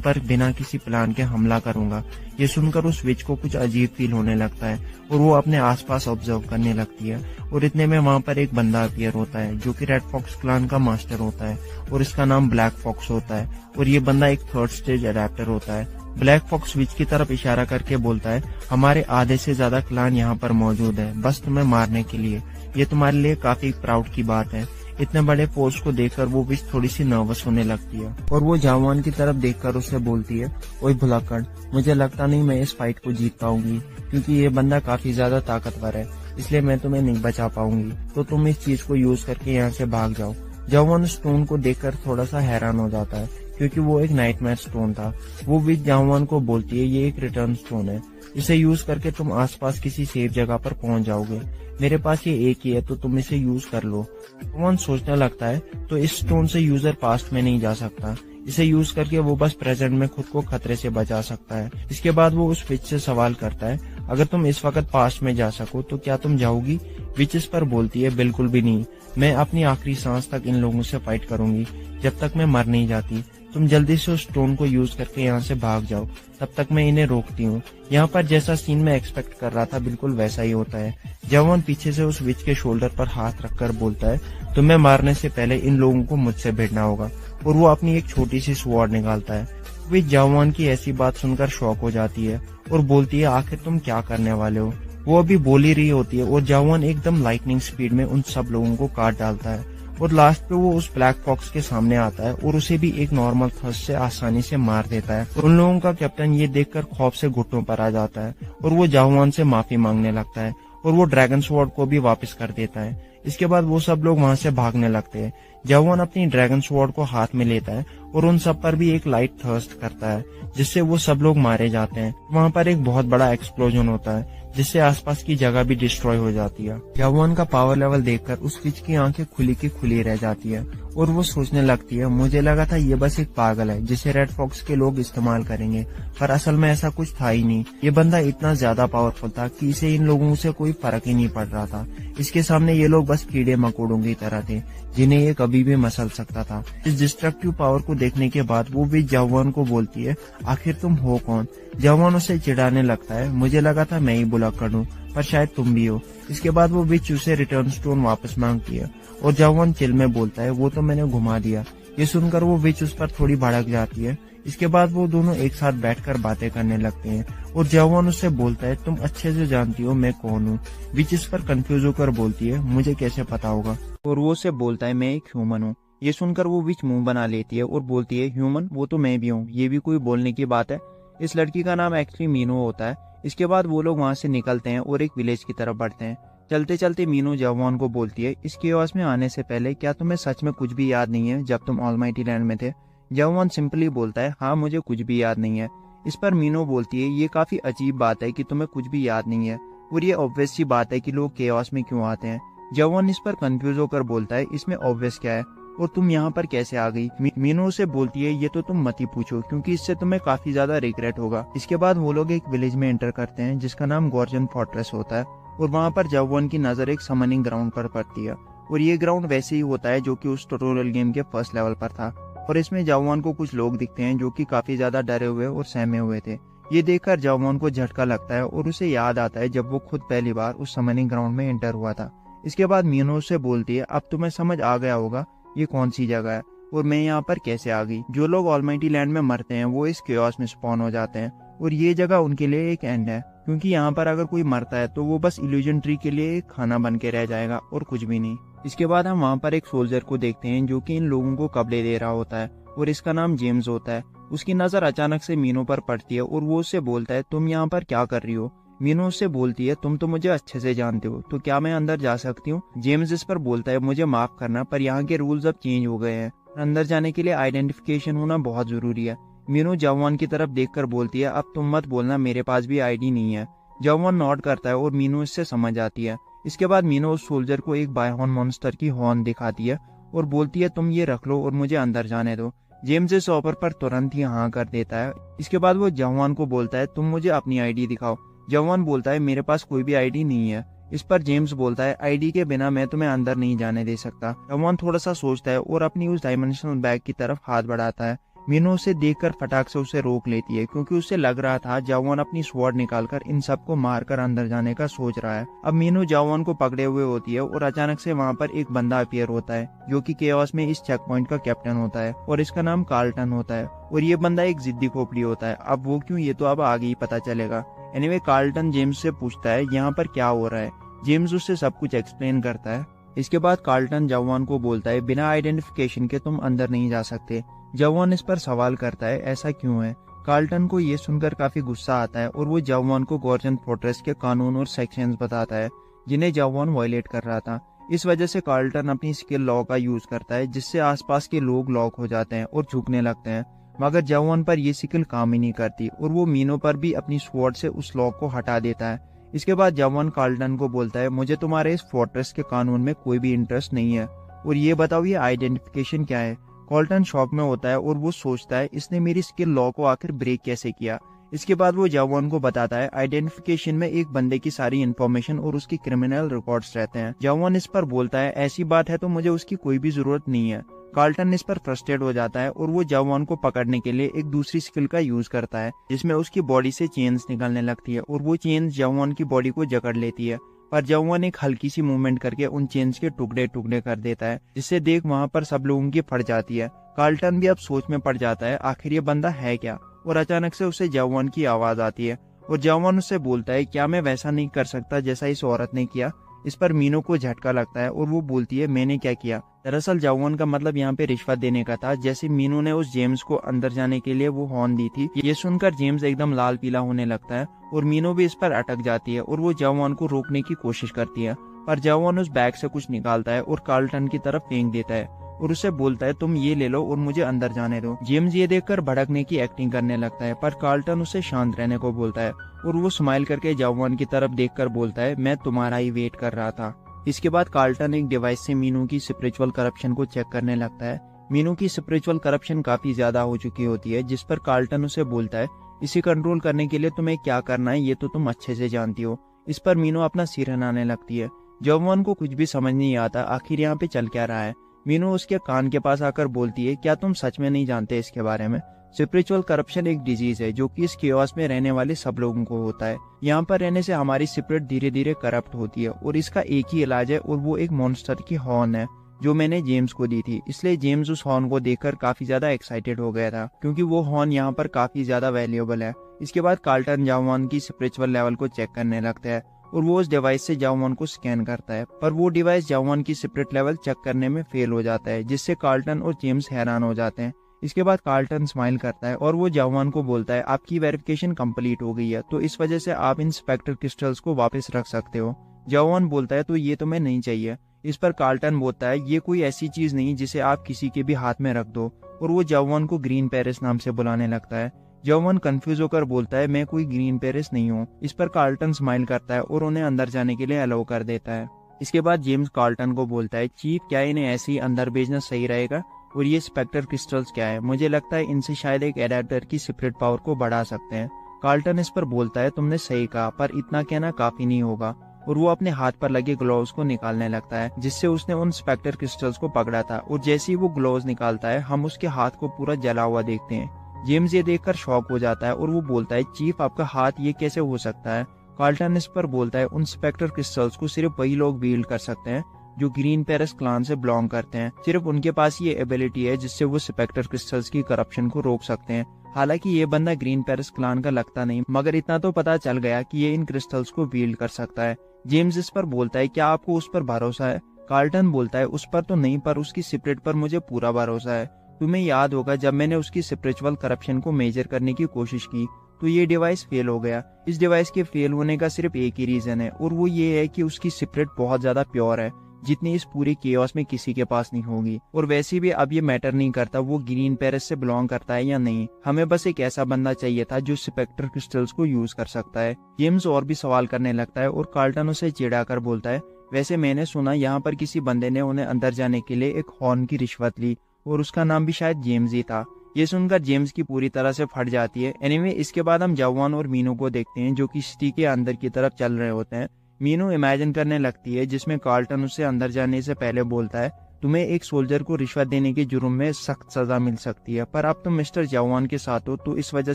पर बिना किसी प्लान के हमला करूंगा? ये सुनकर उस विच को कुछ अजीब फील होने लगता है और वो अपने आसपास ऑब्जर्व करने लगती है और इतने में वहां पर एक बंदा अपीयर होता है जो कि रेड फॉक्स क्लान का मास्टर होता है और इसका नाम ब्लैक फॉक्स होता है और ये बंदा एक 3rd स्टेज अडेप्टर होता है। ब्लैक फॉक्स विच की तरफ इशारा करके बोलता है हमारे आधे से ज्यादा क्लान यहाँ पर मौजूद है बस तुम्हें मारने के लिए, ये तुम्हारे लिए काफी प्राउड की बात है। इतने बड़े फोर्स को देखकर वो विच थोड़ी सी नर्वस होने लगती है और वो जाहुआन की तरफ देखकर उससे बोलती है ओए भुलक्कड़, मुझे लगता नहीं मैं इस फाइट को जीत पाऊंगी क्योंकि ये बंदा काफी ज्यादा ताकतवर है, इसलिए मैं तुम्हें नहीं बचा पाऊंगी, तो तुम इस चीज को यूज करके यहाँ से भाग जाओ। जाहुआन स्टोन को देखकर थोड़ा सा हैरान हो जाता है क्योंकि वो एक नाइटमेयर स्टोन था। वो विच जाहुआन को बोलती है ये एक रिटर्न स्टोन है, इसे यूज करके तुम आसपास किसी सेफ जगह पर पहुंच जाओगे, मेरे पास ये एक ही है तो तुम इसे यूज कर लो। जाहुआन सोचने लगता है तो इस स्टोन से यूजर पास्ट में नहीं जा सकता, इसे यूज करके वो बस प्रेजेंट में खुद को खतरे से बचा सकता है। इसके बाद वो उस विच से सवाल करता है अगर तुम इस वक्त पास्ट में जा सको तो क्या तुम जाओगी? विच इस पर बोलती है बिल्कुल भी नहीं, मैं अपनी आखिरी सांस तक इन लोगों से फाइट करूंगी जब तक मैं मर नहीं जाती, तुम जल्दी से उस स्टोन को यूज करके यहाँ से भाग जाओ, तब तक मैं इन्हें रोकती हूँ। यहाँ पर जैसा सीन मैं एक्सपेक्ट कर रहा था बिल्कुल वैसा ही होता है। जाहुआन पीछे से उस विच के शोल्डर पर हाथ रखकर बोलता है तुम्हें मारने से पहले इन लोगों को मुझसे भिड़ना होगा और वो अपनी एक छोटी सी स्वॉर्ड निकालता है। विच जाहुआन की ऐसी बात सुनकर शॉक हो जाती है और बोलती है आखिर तुम क्या करने वाले हो? वो अभी बोल ही रही होती है और जाहुआन एकदम लाइटनिंग स्पीड में उन सब लोगों को काट डालता है और लास्ट पे वो उस ब्लैक फॉक्स के सामने आता है और उसे भी एक नॉर्मल थ्रस्ट से आसानी से मार देता है। और उन लोगों का कैप्टन ये देखकर खौफ से घुटनों पर आ जाता है और वो जाहुआन से माफी मांगने लगता है और वो ड्रैगन स्वॉर्ड को भी वापस कर देता है। इसके बाद वो सब लोग वहां से भागने लगते हैं। जाहुआन अपनी ड्रैगन स्वॉर्ड को हाथ में लेता है और उन सब पर भी एक लाइट थर्स्ट करता है जिससे वो सब लोग मारे जाते हैं। वहां पर एक बहुत बड़ा एक्सप्लोजन होता है जिससे आसपास की जगह भी डिस्ट्रॉय हो जाती है। जाहुआन का पावर लेवल देखकर उस विच की आंखें खुली की खुली रह जाती है और वो सोचने लगती है मुझे लगा था ये बस एक पागल है जिसे रेड फॉक्स के लोग इस्तेमाल करेंगे, पर असल में ऐसा कुछ था ही नहीं। ये बंदा इतना ज्यादा पावरफुल था कि इसे इन लोगों से कोई फर्क ही नहीं पड़ रहा था। इसके सामने ये लोग बस कीड़े मकोड़ों की तरह थे जिन्हें ये कभी भी मसल सकता था। इस डिस्ट्रक्टिव पावर को देखने के बाद वो भी जाहुआन को बोलती है आखिर तुम हो कौन? जाहुआन उसे चिढ़ाने लगता है मुझे लगा था मैं ही भुलक्कड़ हूँ पर शायद तुम भी हो। इसके बाद वो विच उसे रिटर्न स्टोन वापस मांगती है और जाहुआन चिल में बोलता है वो तो मैंने घुमा दिया। ये सुनकर वो विच उस पर थोड़ी भड़क जाती है। इसके बाद वो दोनों एक साथ बैठकर बातें करने लगते हैं और जाहुआन उससे बोलता है तुम अच्छे से जानती हो मैं कौन हूँ। विच इस पर कंफ्यूज होकर बोलती है मुझे कैसे पता होगा, और वो उससे बोलता है मैं एक ह्यूमन हूँ। ये सुनकर वो विच मुंह बना लेती है और बोलती है ह्यूमन, वो तो मैं भी हूँ, ये भी कोई बोलने की बात है? इस लड़की का नाम एक्चुअली मीनू होता है। इसके बाद वो लोग वहां से निकलते हैं और एक विलेज की तरफ बढ़ते हैं। चलते चलते मीनू जाहुआन को बोलती है इस केओस में आने से पहले क्या तुम्हें सच में कुछ भी याद नहीं है जब तुम ऑलमाइटी लैंड में थे? जाहुआन सिंपली बोलता है हाँ मुझे कुछ भी याद नहीं है। इस पर मीनू बोलती है ये काफी अजीब बात है कि तुम्हें कुछ भी याद नहीं है और ये ऑब्वियस सी बात है कि लोग केओस में क्यों आते हैं। जाहुआन इस पर कंफ्यूज होकर बोलता है इसमें ऑब्वियस क्या है और तुम यहाँ पर कैसे आ गई? मीनू से बोलती है ये तो तुम मत ही पूछो क्योंकि इससे तुम्हें काफी ज्यादा रिग्रेट होगा। इसके बाद वो लोग एक विलेज में एंटर करते हैं जिसका नाम गॉर्जन फोर्ट्रेस होता है और वहाँ पर जाहुआन की नजर एक समनिंग ग्राउंड पर पड़ती है और ये ग्राउंड वैसे ही होता है जो कि उस ट्यूटोरियल गेम के फर्स्ट लेवल पर था और इसमें जाहुआन को कुछ लोग दिखते हैं जो कि काफी ज्यादा डरे हुए और सहमे हुए थे। ये देखकर जाहुआन को झटका लगता है और उसे याद आता है जब वो खुद पहली बार उस समनिंग ग्राउंड में एंटर हुआ था। इसके बाद मीनू से बोलती है अब तुम्हें समझ आ गया होगा ये कौन सी जगह है और मैं यहाँ पर कैसे आ गई। जो लोग ऑलमाइटी लैंड में मरते हैं वो इस केओस में स्पॉन हो जाते हैं और ये जगह उनके लिए एक एंड है क्योंकि यहाँ पर अगर कोई मरता है तो वो बस इल्यूजन ट्री के लिए एक खाना बन के रह जाएगा और कुछ भी नहीं। इसके बाद हम वहाँ पर एक सोल्जर को देखते हैं जो कि इन लोगों को कपड़े दे रहा होता है और इसका नाम जेम्स होता है। उसकी नजर अचानक से मीनू पर पड़ती है और वो उससे बोलता है तुम यहाँ पर क्या कर रही हो? मीनू उससे बोलती है तुम तो मुझे अच्छे से जानते हो, तो क्या मैं अंदर जा सकती हूँ? जेम्स इस पर बोलता है मुझे माफ करना, पर यहाँ के रूल्स अब चेंज हो गए हैं। अंदर जाने के लिए आइडेंटिफिकेशन होना बहुत जरूरी है। मीनू जवान की तरफ देखकर बोलती है अब तुम मत बोलना मेरे पास भी आईडी नहीं है। जवान नॉट करता है और मीनू इससे समझ आती है। इसके बाद मीनू उस सोल्जर को एक बायहॉर्न मॉन्स्टर की हॉर्न दिखाती है और बोलती है तुम ये रख लो और मुझे अंदर जाने दो। जेम्स इस ऑफर पर तुरंत ही हाँ कर देता है। इसके बाद वो जवान को बोलता है तुम मुझे अपनी आईडी दिखाओ। जवान बोलता है मेरे पास कोई भी आईडी नहीं है। इस पर जेम्स बोलता है आईडी के बिना मैं तुम्हें अंदर नहीं जाने दे सकता। जवान थोड़ा सा सोचता है और अपनी उस डायमेंशनल बैग की तरफ हाथ बढ़ाता है। मीनू उसे देखकर फटाक से उसे रोक लेती है, क्योंकि उसे लग रहा था जवान अपनी स्वॉर्ड निकालकर इन सबको मारकर अंदर जाने का सोच रहा है। अब मीनू जवान को पकड़े हुए होती है और अचानक से वहाँ पर एक बंदा अपीयर होता है जो कि केओस में इस चेक पॉइंट का कैप्टन होता है और इसका नाम कार्लटन होता है। और ये बंदा एक जिद्दी खोपड़ी होता है। अब वो क्यों, ये तो अब आगे ही पता चलेगा। एनीवे कार्लटन जेम्स से पूछता है यहाँ पर क्या हो रहा है। जेम्स उससे सब कुछ एक्सप्लेन करता है। इसके बाद कार्लटन जवान को बोलता है बिना आइडेंटिफिकेशन के तुम अंदर नहीं जा सकते। जवान इस पर सवाल करता है ऐसा क्यों है। कार्लटन को ये सुनकर काफी गुस्सा आता है और वो जवान को गॉर्जन फोर्ट्रेस के कानून और सेक्शंस बताता है जिन्हें जवान वायलेट कर रहा था। इस वजह से कार्लटन अपनी स्किल लॉ का यूज करता है जिससे आसपास के लोग लॉक हो जाते हैं और झुकने लगते हैं, मगर जवान पर यह स्किल काम ही नहीं करती और वो मीनो पर भी अपनी स्वॉर्ड से उस लॉक को हटा देता है। इसके बाद जवान कार्लटन को बोलता है मुझे तुम्हारे इस फोर्ट्रेस के कानून में कोई भी इंटरेस्ट नहीं है और ये बताओ ये आइडेंटिफिकेशन क्या है। कार्लटन शॉक में होता है और वो सोचता है इसने मेरी स्किल लॉ को आखिर ब्रेक कैसे किया। इसके बाद वो जवान को बताता है आइडेंटिफिकेशन में एक बंदे की सारी इन्फॉर्मेशन और उसकी क्रिमिनल रिकॉर्ड्स रहते हैं। जवान इस पर बोलता है ऐसी बात है तो मुझे उसकी कोई भी जरूरत नहीं है। कार्लटन इस पर फ्रस्ट्रेट हो जाता है और वो जवान को पकड़ने के लिए एक दूसरी स्किल का यूज करता है जिसमें उसकी बॉडी से चेन्स निकलने लगती है और वो चेन्स जवान की बॉडी को जकड़ लेती है। पर जवान एक हल्की सी मूवमेंट करके उन चेन्स के टुकड़े टुकड़े कर देता है, जिससे देख वहाँ पर सब लोगों की फट जाती है। कार्लटन भी अब सोच में पड़ जाता है आखिर ये बंदा है क्या, और अचानक से उसे जवान की आवाज आती है और जवान उससे बोलता है क्या मैं वैसा नहीं कर सकता जैसा इस औरत ने किया। इस पर मीनू को झटका लगता है और वो बोलती है मैंने क्या किया। दरअसल जवान का मतलब यहाँ पे रिश्वत देने का था, जैसे मीनू ने उस जेम्स को अंदर जाने के लिए वो हॉर्न दी थी। ये सुनकर जेम्स एकदम लाल पीला होने लगता है और मीनू भी इस पर अटक जाती है और वो जवान को रोकने की कोशिश करती है, पर जवान उस बैग से कुछ निकालता है और कार्लटन की तरफ फेंक देता है और उसे बोलता है तुम ये ले लो और मुझे अंदर जाने दो। जेम्स ये देखकर भड़कने की एक्टिंग करने लगता है, पर कार्लटन उसे शांत रहने को बोलता है और वो स्माइल करके जवान की तरफ देखकर बोलता है मैं तुम्हारा ही वेट कर रहा था। इसके बाद कार्लटन एक डिवाइस से मीनू की स्पिरिचुअल करप्शन को चेक करने लगता है। मीनू की स्पिरिचुअल करप्शन काफी ज्यादा हो चुकी होती है, जिस पर कार्लटन उसे बोलता है इसे कंट्रोल करने के लिए तुम्हें क्या करना है ये तो तुम अच्छे से जानती हो। इस पर मीनू अपना सिर हिलाने लगती है। जवान को कुछ भी समझ नहीं आता आखिर यहाँ पे चल क्या रहा है। मीनू उसके कान के पास आकर बोलती है क्या तुम सच में नहीं जानते इसके बारे में। स्पिरिचुअल करप्शन एक डिजीज है जो कि इस केओस में रहने वाले सब लोगों को होता है। यहाँ पर रहने से हमारी स्पिरिट धीरे धीरे करप्ट होती है और इसका एक ही इलाज है और वो एक मॉन्स्टर की हॉर्न है जो मैंने जेम्स को दी थी। इसलिए जेम्स उस हॉर्न को देखकर काफी ज्यादा एक्साइटेड हो गया था, क्योंकि वो हॉर्न यहाँ पर काफी ज्यादा वैल्यूएबल है। इसके बाद कार्लटन जवान की स्पिरिचुअल लेवल को चेक करने लगता है और वो उस डिवाइस से जवान को स्कैन करता है, पर वो डिवाइस जवान की स्पिरिट लेवल चेक करने में फेल हो जाता है, जिससे कार्लटन और जेम्स हैरान हो जाते हैं। इसके बाद कार्लटन स्माइल करता है और वो जवान को बोलता है आपकी वेरिफिकेशन कंप्लीट हो गई है, तो इस वजह से आप इन स्पेक्टर क्रिस्टल्स को वापस रख सकते हो। जवान बोलता है तो ये तुम्हें नहीं चाहिए। इस पर कार्लटन बोलता है ये कोई ऐसी चीज नहीं जिसे आप किसी के भी हाथ में रख दो, और वो जवान को ग्रीन पेरिस नाम से बुलाने लगता है। जवान कंफ्यूज होकर बोलता है मैं कोई ग्रीन पेरिस नहीं हूँ। इस पर कार्लटन स्माइल करता है और उन्हें अंदर जाने के लिए अलाउ कर देता है। इसके बाद जेम्स कार्लटन को बोलता है चीफ क्या इन्हें ऐसे ही अंदर भेजना सही रहेगा, और ये स्पेक्टर क्रिस्टल्स क्या है, मुझे लगता है इनसे शायद एक एडेप्टर की स्पिरिट पावर को बढ़ा सकते हैं। कार्लटन इस पर बोलता है तुमने सही कहा, पर इतना कहना काफी नहीं होगा, और वो अपने हाथ पर लगे ग्लोव्स को निकालने लगता है जिससे उसने उन स्पेक्टर क्रिस्टल्स को पकड़ा था, और जैसे ही वो ग्लोव्स निकालता है हम उसके हाथ को पूरा जला हुआ देखते हैं। जेम्स ये देखकर शॉक हो जाता है और वो बोलता है चीफ आपका हाथ ये कैसे हो सकता है। कार्लटन इस पर बोलता है उन स्पेक्टर क्रिस्टल्स को सिर्फ वही लोग विल्ड कर सकते हैं जो ग्रीन पेरिस क्लान से बिलोंग करते हैं, सिर्फ उनके पास ये एबिलिटी है जिससे वो स्पेक्टर क्रिस्टल्स की करप्शन को रोक सकते हैं। हालांकि ये बंदा ग्रीन पेरिस क्लान का लगता नहीं, मगर इतना तो पता चल गया कि ये इन क्रिस्टल्स को विल्ड कर सकता है। जेम्स इस पर बोलता है क्या आपको उस पर भरोसा है। कार्लटन बोलता है उस पर तो नहीं, पर उसकी स्पिरिट पर मुझे पूरा भरोसा है। तुम्हें याद होगा जब मैंने उसकी स्पिरिचुअल करप्शन को मेजर करने की कोशिश की तो ये डिवाइस फेल हो गया। इस डिवाइस के फेल होने का सिर्फ एक ही रीजन है, और वो ये है कि उसकी स्पिरिट बहुत ज्यादा प्योर है, जितनी इस पूरे केओस में किसी के पास नहीं होगी। और वैसे भी अब ये मैटर नहीं करता वो ग्रीन पेरिस से बिलोंग करता है या नहीं, हमें बस एक ऐसा बंदा चाहिए था जो स्पेक्टर क्रिस्टल्स को यूज कर सकता है। जेम्स और भी सवाल करने लगता है और कार्ल्टन उसे चिढ़ाकर बोलता है, वैसे मैंने सुना यहाँ पर किसी बंदे ने उन्हें अंदर जाने के लिए एक हॉर्न की रिश्वत ली, और उसका नाम भी शायद जेम्स ही था। ये सुनकर जेम्स की पूरी तरह से फट जाती है। एनीवे, इसके बाद हम जवान और मीनू को देखते हैं जो कि सिटी के अंदर की तरफ चल रहे होते हैं। मीनू इमेजिन करने लगती है जिसमें कार्ल्टन उसे अंदर जाने से पहले बोलता है, तुम्हें एक सोल्जर को रिश्वत देने के जुर्म में सख्त सजा मिल सकती है, पर अब तुम मिस्टर जवान के साथ हो तो इस वजह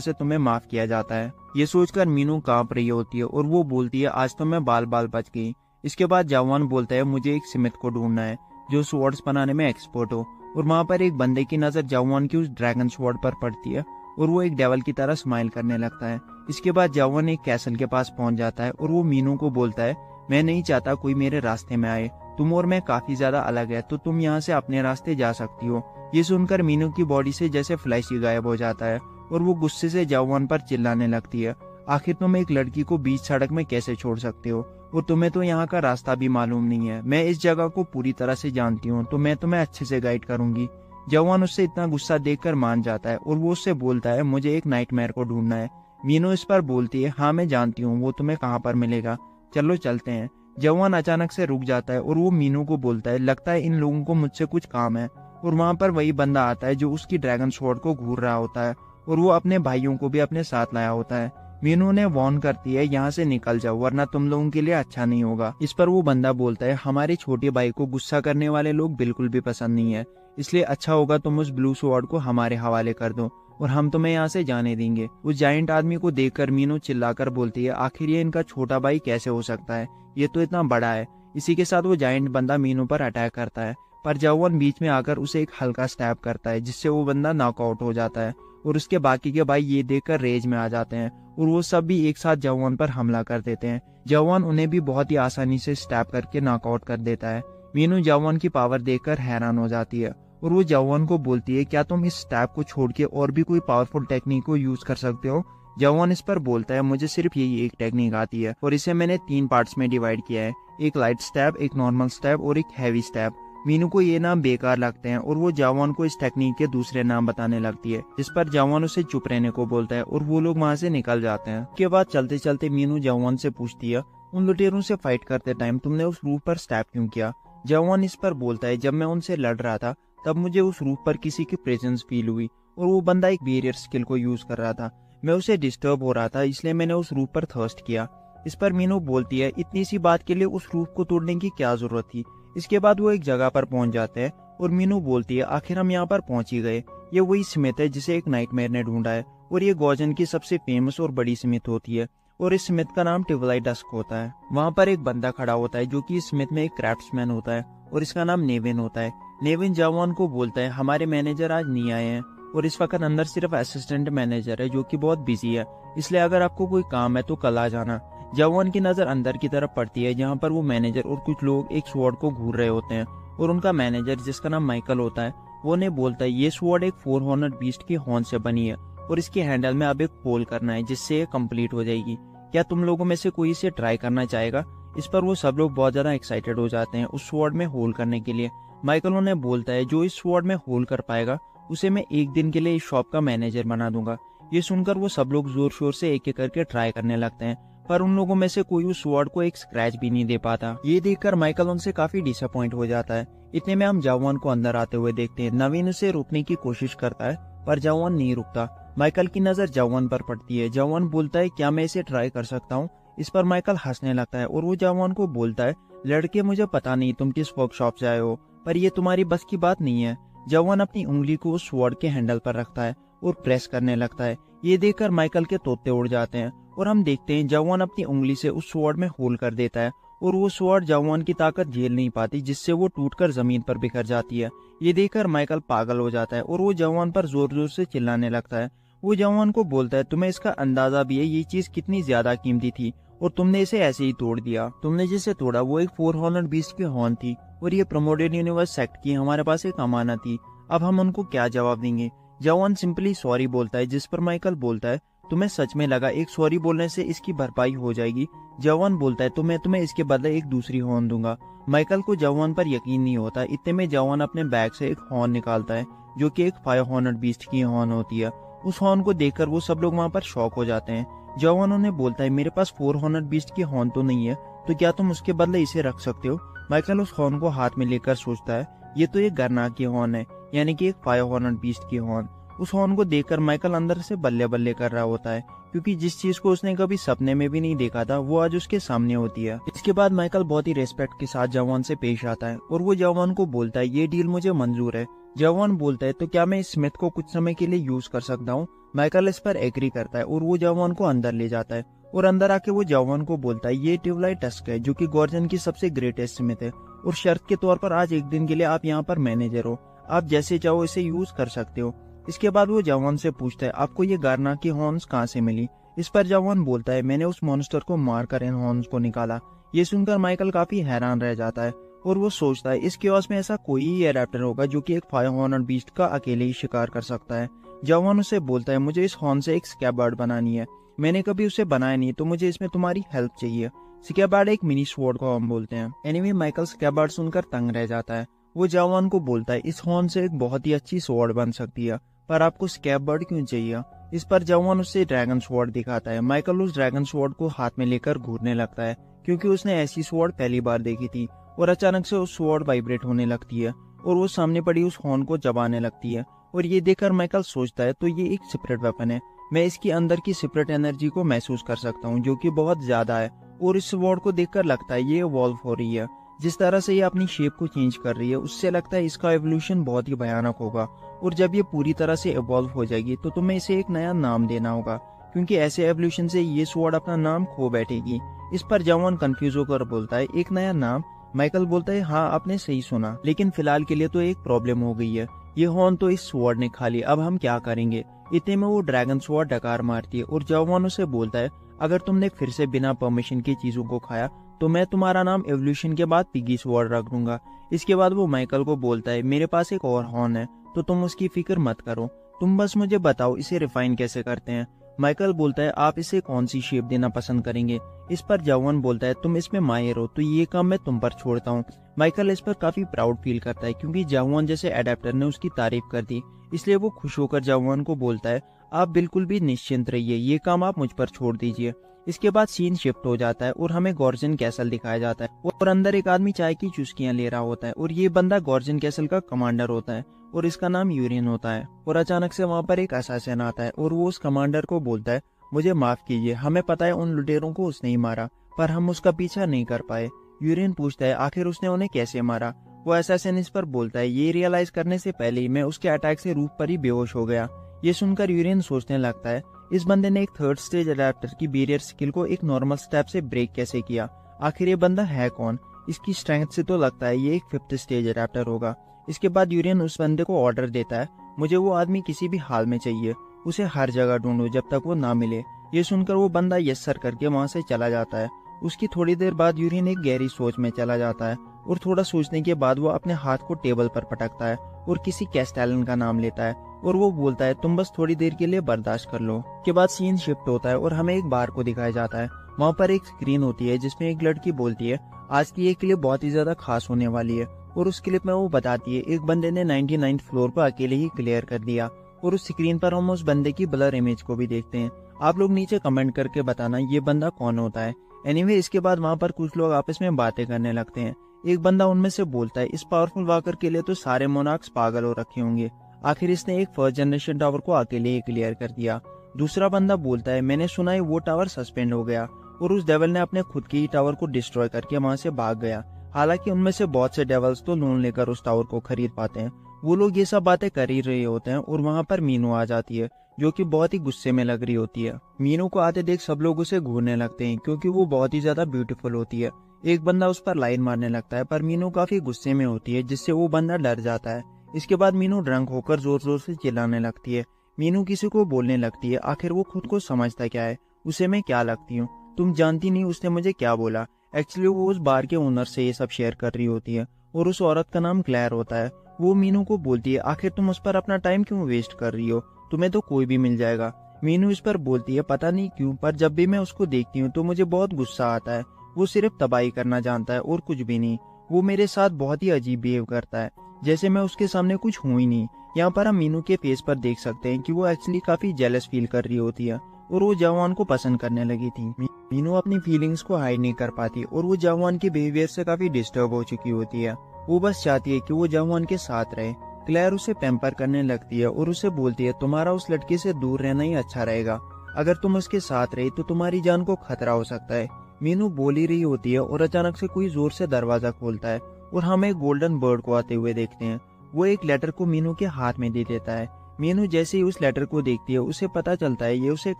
से तुम्हें माफ किया जाता है। ये सोचकर मीनू कांप रही होती है और वो बोलती है, आज तो मैं बाल बाल बच गई। इसके बाद जवान बोलता है, मुझे एक स्मिथ को ढूंढना है जो स्वॉर्ड्स बनाने में एक्सपर्ट हो। और वहाँ पर एक बंदे की नजर जवान की उस ड्रैगन स्वॉर्ड पर पड़ती है और वो एक डेवल की तरह स्माइल करने लगता है। इसके बाद जवान एक कैसल के पास पहुंच जाता है और वो मीनू को बोलता है, मैं नहीं चाहता कोई मेरे रास्ते में आए, तुम और मैं काफी ज्यादा अलग है, तो तुम यहाँ से अपने रास्ते जा सकती हो। ये सुनकर मीनू की बॉडी से जैसे फ्लैश ही गायब हो जाता है और वो गुस्से से जवान पर चिल्लाने लगती है, आखिर तुम एक लड़की को बीच सड़क में कैसे छोड़ सकते हो, और तुम्हें तो यहाँ का रास्ता भी मालूम नहीं है। मैं इस जगह को पूरी तरह से जानती हूँ, तो मैं तुम्हें अच्छे से गाइड करूंगी। जवान उससे इतना गुस्सा देखकर मान जाता है और वो उससे बोलता है, मुझे एक नाइटमेयर को ढूंढना है। मीनू इस पर बोलती है, हाँ मैं जानती हूँ, वो तुम्हें कहाँ पर मिलेगा, चलो चलते हैं। जवान अचानक से रुक जाता है और वो मीनू को बोलता है, लगता है इन लोगों को मुझसे कुछ काम है। और वहाँ पर वही बंदा आता है जो उसकी ड्रैगन स्वॉर्ड को घूर रहा होता है और वो अपने भाइयों को भी अपने साथ लाया होता है। मीनू ने वार्न करती है, यहाँ से निकल जाओ वरना तुम लोगों के लिए अच्छा नहीं होगा। इस पर वो बंदा बोलता है, हमारे छोटे भाई को गुस्सा करने वाले लोग बिल्कुल भी पसंद नहीं है, इसलिए अच्छा होगा तुम उस ब्लू स्वॉर्ड को हमारे हवाले कर दो और हम तुम्हें यहाँ से जाने देंगे। उस जायंट आदमी को देखकर मीनू चिल्लाकर बोलती है, आखिर ये इनका छोटा भाई कैसे हो सकता है, ये तो इतना बड़ा है। इसी के साथ वो जायंट बंदा मीनू पर अटैक करता है, पर जवान बीच में आकर उसे एक हल्का स्टैब करता है जिससे वो बंदा नॉकआउट हो जाता है। और उसके बाकी के भाई ये देखकर रेज में आ जाते हैं और वो सब भी एक साथ जवान पर हमला कर देते हैं। जवान उन्हें भी बहुत ही आसानी से स्टैब करके नॉकआउट कर देता है। मीनू जवान की पावर देखकर हैरान हो जाती है और वो जवान को बोलती है, क्या तुम इस स्टैब को छोड़ के और भी कोई पावरफुल टेक्निक को यूज कर सकते हो। जवान इस पर बोलता है, मुझे सिर्फ यही एक टेक्निक आती है और इसे मैंने 3 पार्ट्स में डिवाइड किया है, एक लाइट स्टैब, एक नॉर्मल स्टैब और एक हैवी स्टैब। मीनू को ये नाम बेकार लगते हैं और वो जवान को इस टेक्निक के दूसरे नाम बताने लगती है, जिस पर जवान उसे चुप रहने को बोलता है और वो लोग वहाँ से निकल जाते हैं। उसके बाद चलते चलते मीनू जवान से पूछती है, उन लुटेरों से फाइट करते टाइम तुमने उस रूफ पर स्टैब क्यों किया। जवान इस पर बोलता है, जब मैं उनसे लड़ रहा था तब मुझे उस रूफ पर किसी की प्रेजेंस फील हुई और वो बंदा एक बैरियर स्किल को यूज कर रहा था, मैं उसे डिस्टर्ब हो रहा था इसलिए मैंने उस रूफ पर थर्स्ट किया। इस पर मीनू बोलती है, इतनी सी बात के लिए उस रूफ को तोड़ने की क्या जरूरत थी। इसके बाद वो एक जगह पर पहुंच जाते हैं और मीनू बोलती है, आखिर हम यहाँ पर पहुंच ही गए। ये वही स्मिथ है जिसे एक नाइटमेयर ने ढूंढा है और ये गॉजन की सबसे फेमस और बड़ी स्मिथ होती है और इस स्मिथ का नाम टिवलाई डस्क होता है। वहाँ पर एक बंदा खड़ा होता है जो कि इस स्मिथ में एक क्राफ्ट्समैन होता है और इसका नाम नेविन होता है। नेविन जवान को बोलता है, हमारे मैनेजर आज नहीं आए हैं और इस वक्त अंदर सिर्फ असिस्टेंट मैनेजर है जो कि बहुत बिजी है, इसलिए अगर आपको कोई काम है तो कल आ जाना। जवान की नजर अंदर की तरफ पड़ती है जहाँ पर वो मैनेजर और कुछ लोग एक स्वॉर्ड को घूर रहे होते हैं और उनका मैनेजर जिसका नाम माइकल होता है वो ने बोलता है, ये स्वॉर्ड एक 4 हॉर्नेड बीस्ट की हॉर्न से बनी है और इसके हैंडल में अब एक होल करना है जिससे ये कंप्लीट हो जाएगी। क्या तुम लोगों में से कोई इसे ट्राई करना चाहेगा। इस पर वो सब लोग बहुत ज्यादा एक्साइटेड हो जाते हैं उस स्वॉर्ड में होल करने के लिए। माइकल उन्हें बोलता है, जो इस स्वॉर्ड में होल कर पाएगा उसे मैं एक दिन के लिए इस शॉप का मैनेजर बना दूंगा। ये सुनकर वो सब लोग जोर शोर से एक एक करके ट्राई करने लगते हैं पर उन लोगों में से कोई उस स्वॉर्ड को एक स्क्रैच भी नहीं दे पाता। ये देखकर माइकल उनसे काफी डिसअपॉइंट हो जाता है। इतने में हम जवान को अंदर आते हुए देखते हैं। नवीन उसे रोकने की कोशिश करता है पर जवान नहीं रुकता। माइकल की नजर जवान पर पड़ती है। जवान बोलता है, क्या मैं इसे ट्राई कर सकता हूँ। इस पर माइकल हंसने लगता है और वो जवान को बोलता है, लड़के मुझे पता नहीं तुम किस वर्कशॉप से आए हो पर ये तुम्हारी बस की बात नहीं है। जवान अपनी उंगली को उस स्वॉर्ड के हैंडल पर रखता है और प्रेस करने लगता है। ये देखकर माइकल के तोते उड़ जाते हैं और हम देखते हैं जवान अपनी उंगली से उस स्वॉर्ड में होल कर देता है और वो स्वॉर्ड जवान की ताकत झेल नहीं पाती जिससे वो टूटकर जमीन पर बिखर जाती है। ये देखकर माइकल पागल हो जाता है और वो जवान पर जोर जोर से चिल्लाने लगता है। वो जवान को बोलता है, तुम्हें इसका अंदाजा भी है ये चीज कितनी ज्यादा कीमती थी और तुमने इसे ऐसे ही तोड़ दिया। तुमने जिसे तोड़ा वो एक 4 हॉर्नेड बीस्ट की हॉर्न थी और ये प्रमोटेड यूनिवर्स सेक्ट की हमारे पास एक अमानत थी। अब हम उनको क्या जवाब देंगे। जवान सिंपली सॉरी बोलता है जिस पर माइकल बोलता है, तुम्हें सच में लगा एक सॉरी बोलने से इसकी भरपाई हो जाएगी? जवान बोलता है तो मैं तुम्हें इसके बदले एक दूसरी हॉर्न दूंगा। माइकल को जवान पर यकीन नहीं होता। इतने में जवान अपने बैग से एक हॉर्न निकालता है जो कि एक 5 हॉर्नड बीस्ट की हॉर्न होती है। उस हॉर्न को देखकर वो सब लोग वहाँ पर शॉक हो जाते हैं। जवान उन्हें बोलता है मेरे पास 4 हॉर्नड बीस्ट की हॉर्न तो नहीं है, तो क्या तुम उसके बदले इसे रख सकते हो? माइकल उस हॉर्न को हाथ में लेकर सोचता है ये तो एक गर्नाक की हॉर्न है, यानी कि एक 5 हॉर्नड बीस्ट की हॉर्न। उस हॉर्न को देखकर माइकल अंदर से बल्ले बल्ले कर रहा होता है, क्योंकि जिस चीज को उसने कभी सपने में भी नहीं देखा था वो आज उसके सामने होती है। इसके बाद माइकल बहुत ही रेस्पेक्ट के साथ जवान से पेश आता है और वो जवान को बोलता है ये डील मुझे मंजूर है। जवान बोलता है तो क्या मैं इस स्मिथ को कुछ समय के लिए यूज कर सकता हूँ? माइकल इस पर एग्री करता है और वो जवान को अंदर ले जाता है और अंदर आके वो जवान को बोलता है ये ट्यूबलाइट टस्क है जो कि गॉर्जन की सबसे ग्रेटेस्ट स्मिथ है और शर्त के तौर पर आज एक दिन के लिए आप यहाँ पर मैनेजर हो, आप जैसे चाहो इसे यूज कर सकते हो। इसके बाद वो जवान से पूछता है आपको ये गार्ना की हॉर्न्स कहाँ से मिली? इस पर जवान बोलता है मैंने उस मॉन्स्टर को मारकर इन हॉर्न्स को निकाला। ये सुनकर माइकल काफी हैरान रह जाता है और वो सोचता है इस केओस में ऐसा कोई ही एडेप्टर होगा जो कि एक 5 हॉर्नड बीस्ट का अकेले ही शिकार कर सकता है। जवान उसे बोलता है मुझे इस हॉर्न से एक स्कैबर्ड बनानी है, मैंने कभी उसे बनाया नहीं, तो मुझे इसमें तुम्हारी हेल्प चाहिए। स्कैबर्ड एक मिनी स्वॉर्ड को हम बोलते हैं। एनीवे माइकल स्कैबर्ड सुनकर तंग रह जाता है। वो जवान को बोलता है इस हॉर्न से एक बहुत ही अच्छी स्वॉर्ड बन सकती है, पर आपको स्कैबर्ड क्यों चाहिए? इस पर जवान उससे ड्रैगन स्वॉर्ड दिखाता है। माइकल उस ड्रैगन स्वॉर्ड को हाथ में लेकर घूरने लगता है, क्योंकि उसने ऐसी स्वॉर्ड पहली बार देखी थी। और अचानक से उस स्वॉर्ड वाइब्रेट होने लगती है और वो सामने पड़ी उस हॉर्न को चबाने लगती है। और ये देखकर माइकल सोचता है तो ये एक सीक्रेट वेपन है, मैं इसके अंदर की सीक्रेट एनर्जी को महसूस कर सकता हूँ जो कि बहुत ज्यादा है। और इस स्वॉर्ड को देखकर लगता है ये इवॉल्व हो रही है। जिस तरह से ये अपनी शेप को चेंज कर रही है उससे लगता है इसका एवोल्यूशन बहुत ही भयानक होगा। और जब ये पूरी तरह से इवॉल्व हो जाएगी तो तुम्हें इसे एक नया नाम देना होगा, क्योंकि ऐसे एवोल्यूशन से ये स्वॉर्ड अपना नाम खो बैठेगी। इस पर जवान कंफ्यूज होकर बोलता है एक नया नाम? माइकल बोलता है हाँ आपने सही सुना, लेकिन फिलहाल के लिए तो एक प्रॉब्लम हो गई है, ये हॉर्न तो इस स्वॉर्ड ने खा लिया, अब हम क्या करेंगे? इतने में वो ड्रैगन स्वॉर्ड डकार मारती है और जवान उसे बोलता है अगर तुमने फिर से बिना परमिशन की चीजों को खाया तो मैं तुम्हारा नाम एवोल्यूशन के बाद पिगी स्वॉर्ड रख दूंगा। इसके बाद वो माइकल को बोलता है मेरे पास एक और हॉर्न है, तो तुम उसकी फिक्र मत करो, तुम बस मुझे बताओ इसे रिफाइन कैसे करते हैं। माइकल बोलता है आप इसे कौन सी शेप देना पसंद करेंगे? इस पर जवान बोलता है तुम इसमें माहिर हो तो ये काम मैं तुम पर छोड़ता हूँ। माइकल इस पर काफी प्राउड फील करता है, क्योंकि जवान जैसे एडेप्टर ने उसकी तारीफ कर दी, इसलिए वो खुश होकर जवान को बोलता है आप बिल्कुल भी निश्चिंत रहिए, ये काम आप मुझ पर छोड़ दीजिए। इसके बाद सीन शिफ्ट हो जाता है और हमें गॉर्जन कैसल दिखाया जाता है और अंदर एक आदमी चाय की चुस्कियां ले रहा होता है और ये बंदा गॉर्जन कैसल का कमांडर होता है और इसका नाम यूरियन होता है। और अचानक से वहाँ पर एक असैसिन आता है और वो उस कमांडर को बोलता है मुझे माफ कीजिए, हमें पता है उन लुटेरों को उसने ही मारा, पर हम उसका पीछा नहीं कर पाए। यूरियन पूछता है आखिर उसने उन्हें कैसे मारा? वो असैसिन इस पर बोलता है ये रियलाइज करने से पहले ही मैं उसके अटैक से रूफ पर ही बेहोश हो गया। ये सुनकर यूरियन सोचने लगता है इस बंदे ने एक 3rd स्टेज अडेप्टर की बैरियर स्किल को एक नॉर्मल स्टेप से ब्रेक कैसे किया? आखिर ये बंदा है कौन? इसकी स्ट्रेंथ से तो लगता है ये एक 5th स्टेज अडेप्टर होगा। इसके बाद यूरियन उस बंदे को ऑर्डर देता है मुझे वो आदमी किसी भी हाल में चाहिए, उसे हर जगह ढूंढो जब तक वो ना मिले। ये सुनकर वो बंदा यस सर करके वहाँ से चला जाता है। उसकी थोड़ी देर बाद यूरियन एक गहरी सोच में चला जाता है और थोड़ा सोचने के बाद वो अपने हाथ को टेबल पर पटकता है और किसी कैस्टेलन का नाम लेता है और वो बोलता है तुम बस थोड़ी देर के लिए बर्दाश्त कर लो। के बाद सीन शिफ्ट होता है और हमें एक बार को दिखाया जाता है। वहाँ पर एक स्क्रीन होती है जिसमें एक लड़की बोलती है आज की ये क्लिप बहुत ही ज्यादा खास होने वाली है, और उस क्लिप में वो बताती है एक बंदे ने 99th फ्लोर पर अकेले ही क्लियर कर दिया। और उस स्क्रीन पर हम उस बंदे की ब्लर इमेज को भी देखते हैं। आप लोग नीचे कमेंट करके बताना ये बंदा कौन होता है। एनीवे इसके बाद वहाँ पर कुछ लोग आपस में बातें करने लगते हैं। एक बंदा उनमें से बोलता है इस पावरफुल वॉकर के लिए तो सारे मोनार्क्स पागल हो रखे होंगे, आखिर इसने एक 1st जनरेशन टावर को अकेले ही क्लियर कर दिया। दूसरा बंदा बोलता है मैंने सुना है वो टावर सस्पेंड हो गया और उस डेवल ने अपने खुद के ही टावर को डिस्ट्रॉय करके वहाँ से भाग गया। हालांकि उनमें से बहुत से डेवल्स तो लोन लेकर उस टावर को खरीद पाते हैं। वो लोग ये सब बातें कर ही रहे होते हैं और वहाँ पर मीनू आ जाती है जो कि बहुत ही गुस्से में लग रही होती है। मीनू को आते देख सब लोग उसे घूरने लगते हैं क्योंकि वो बहुत ही ज्यादा ब्यूटीफुल होती है। एक बंदा उस पर लाइन मारने लगता है पर मीनू काफी गुस्से में होती है जिससे वो बंदा डर जाता है। इसके बाद मीनू ड्रंक होकर जोर जोर से चिल्लाने लगती है। मीनू किसी को बोलने लगती है आखिर वो खुद को समझता क्या है, उसे मैं क्या लगती हूँ, तुम जानती नहीं उसने मुझे क्या बोला। एक्चुअली वो उस बार के ओनर से ये सब शेयर कर रही होती है और उस औरत का नाम क्लेयर होता है। वो मीनू को बोलती है आखिर तुम उस पर अपना टाइम क्यों वेस्ट कर रही हो, तुम्हें तो कोई भी मिल जाएगा। मीनू इस पर बोलती है पता नहीं क्यों, पर जब भी मैं उसको देखती हूँ तो मुझे बहुत गुस्सा आता है। वो सिर्फ तबाही करना जानता है और कुछ भी नहीं। वो मेरे साथ बहुत ही अजीब बिहेव करता है, जैसे मैं उसके सामने कुछ हूँ ही नहीं। यहाँ पर हम मीनू के फेस पर देख सकते हैं कि वो एक्चुअली काफी जेलस फील कर रही होती है और वो जवान को पसंद करने लगी थी। मीनू अपनी फीलिंग्स को हाइड नहीं कर पाती और वो जवान के बिहेवियर से काफी डिस्टर्ब हो चुकी होती है। वो बस चाहती है कि वो जवान के साथ रहे। क्लेयर उसे पैम्पर करने लगती है और उसे बोलती है तुम्हारा उस लड़के से दूर रहना ही अच्छा रहेगा। अगर तुम उसके साथ रहे तो तुम्हारी जान को खतरा हो सकता है। मीनू बोल ही रही होती है और अचानक से कोई जोर से दरवाजा खोलता है और हम एक गोल्डन बर्ड को आते हुए देखते हैं। वो एक लेटर को मीनू के हाथ में दे देता है। मीनू जैसे ही उस लेटर को देखती है उसे पता चलता है ये उसे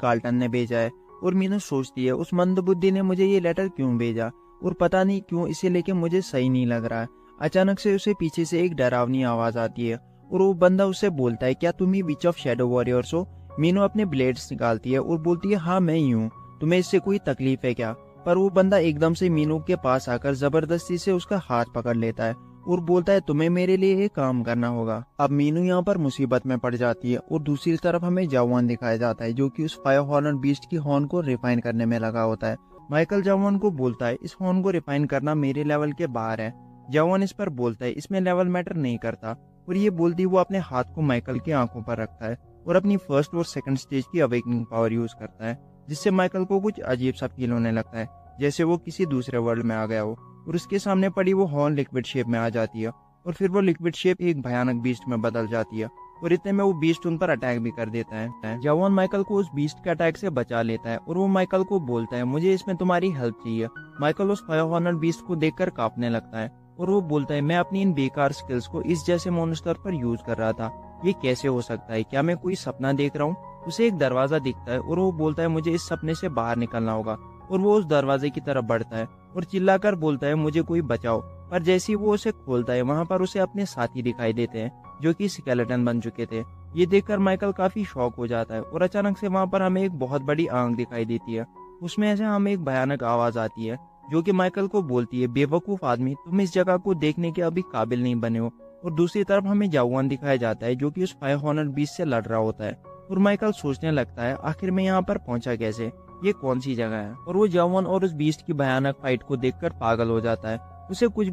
कार्लटन ने भेजा है और मीनू सोचती है उस मंदबुद्धि ने मुझे ये लेटर क्यों भेजा और पता नहीं क्यों इसे लेके मुझे सही नहीं लग रहा है। अचानक से उसे पीछे से एक डरावनी आवाज आती है और वो बंदा उससे बोलता है क्या तुम ही विच ऑफ शैडो वॉरियर्स हो। मीनू अपने ब्लेड्स निकालती है और बोलती है हाँ मैं ही हूँ, तुम्हें इससे कोई तकलीफ है क्या। पर वो बंदा एकदम से मीनू के पास आकर जबरदस्ती से उसका हाथ पकड़ लेता है और बोलता है तुम्हें मेरे लिए एक काम करना होगा। अब मीनू यहाँ पर मुसीबत में पड़ जाती है और दूसरी तरफ हमें जवान दिखाया जाता है जो कि उस फायर हॉर्न बीस्ट की हॉर्न को रिफाइन करने में लगा होता है। माइकल जवान को बोलता है इस हॉर्न को रिफाइन करना मेरे लेवल के बाहर है। जवान इस पर बोलता है इसमें लेवल मैटर नहीं करता और ये बोलती वो अपने हाथ को माइकल की आंखों पर रखता है और अपनी फर्स्ट और सेकंड स्टेज की अवेकनिंग पावर यूज करता है, जिससे माइकल को कुछ अजीब सा फील होने लगता है जैसे वो किसी दूसरे वर्ल्ड में आ गया हो और उसके सामने पड़ी वो हॉर्न लिक्विड शेप में आ जाती है और फिर वो लिक्विड शेप एक भयानक बीस्ट में बदल जाती है और इतने में वो बीस्ट उन पर अटैक भी कर देता है। जवान माइकल को उस बीस्ट के अटैक से बचा लेता है और वो माइकल को बोलता है मुझे इसमें तुम्हारी हेल्प चाहिए। माइकल उस फायर हॉर्न बीस्ट को देखकर कांपने लगता है और वो बोलता है मैं अपनी इन बेकार स्किल्स को इस जैसे मॉन्स्टर पर यूज कर रहा था, ये कैसे हो सकता है, क्या मैं कोई सपना देख रहा हूँ। उसे एक दरवाजा दिखता है और वो बोलता है मुझे इस सपने से बाहर निकलना होगा और वो उस दरवाजे की तरफ बढ़ता है और चिल्लाकर बोलता है मुझे कोई बचाओ। पर जैसे ही वो उसे खोलता है वहां पर उसे अपने साथी दिखाई देते हैं जो कि स्केलेटन बन चुके थे। ये देखकर माइकल काफी शॉक हो जाता है और अचानक से वहां पर हमें एक बहुत बड़ी आंख दिखाई देती है। उसमें से हमें एक भयानक आवाज आती है जो कि माइकल को बोलती है बेवकूफ आदमी, तुम इस जगह को देखने के अभी काबिल नहीं बने हो। और दूसरी तरफ हमें जवान दिखाया जाता है जो कि उस फायर हॉर्न बीस्ट से लड़ रहा होता है और माइकल सोचने लगता है आखिर मैं यहाँ पर पहुंचा कैसे, ये कौन सी जगह है। और वो जवान और उस बीस्ट की भयानक फाइट को देखकर पागल हो जाता है। उसे कुछ भी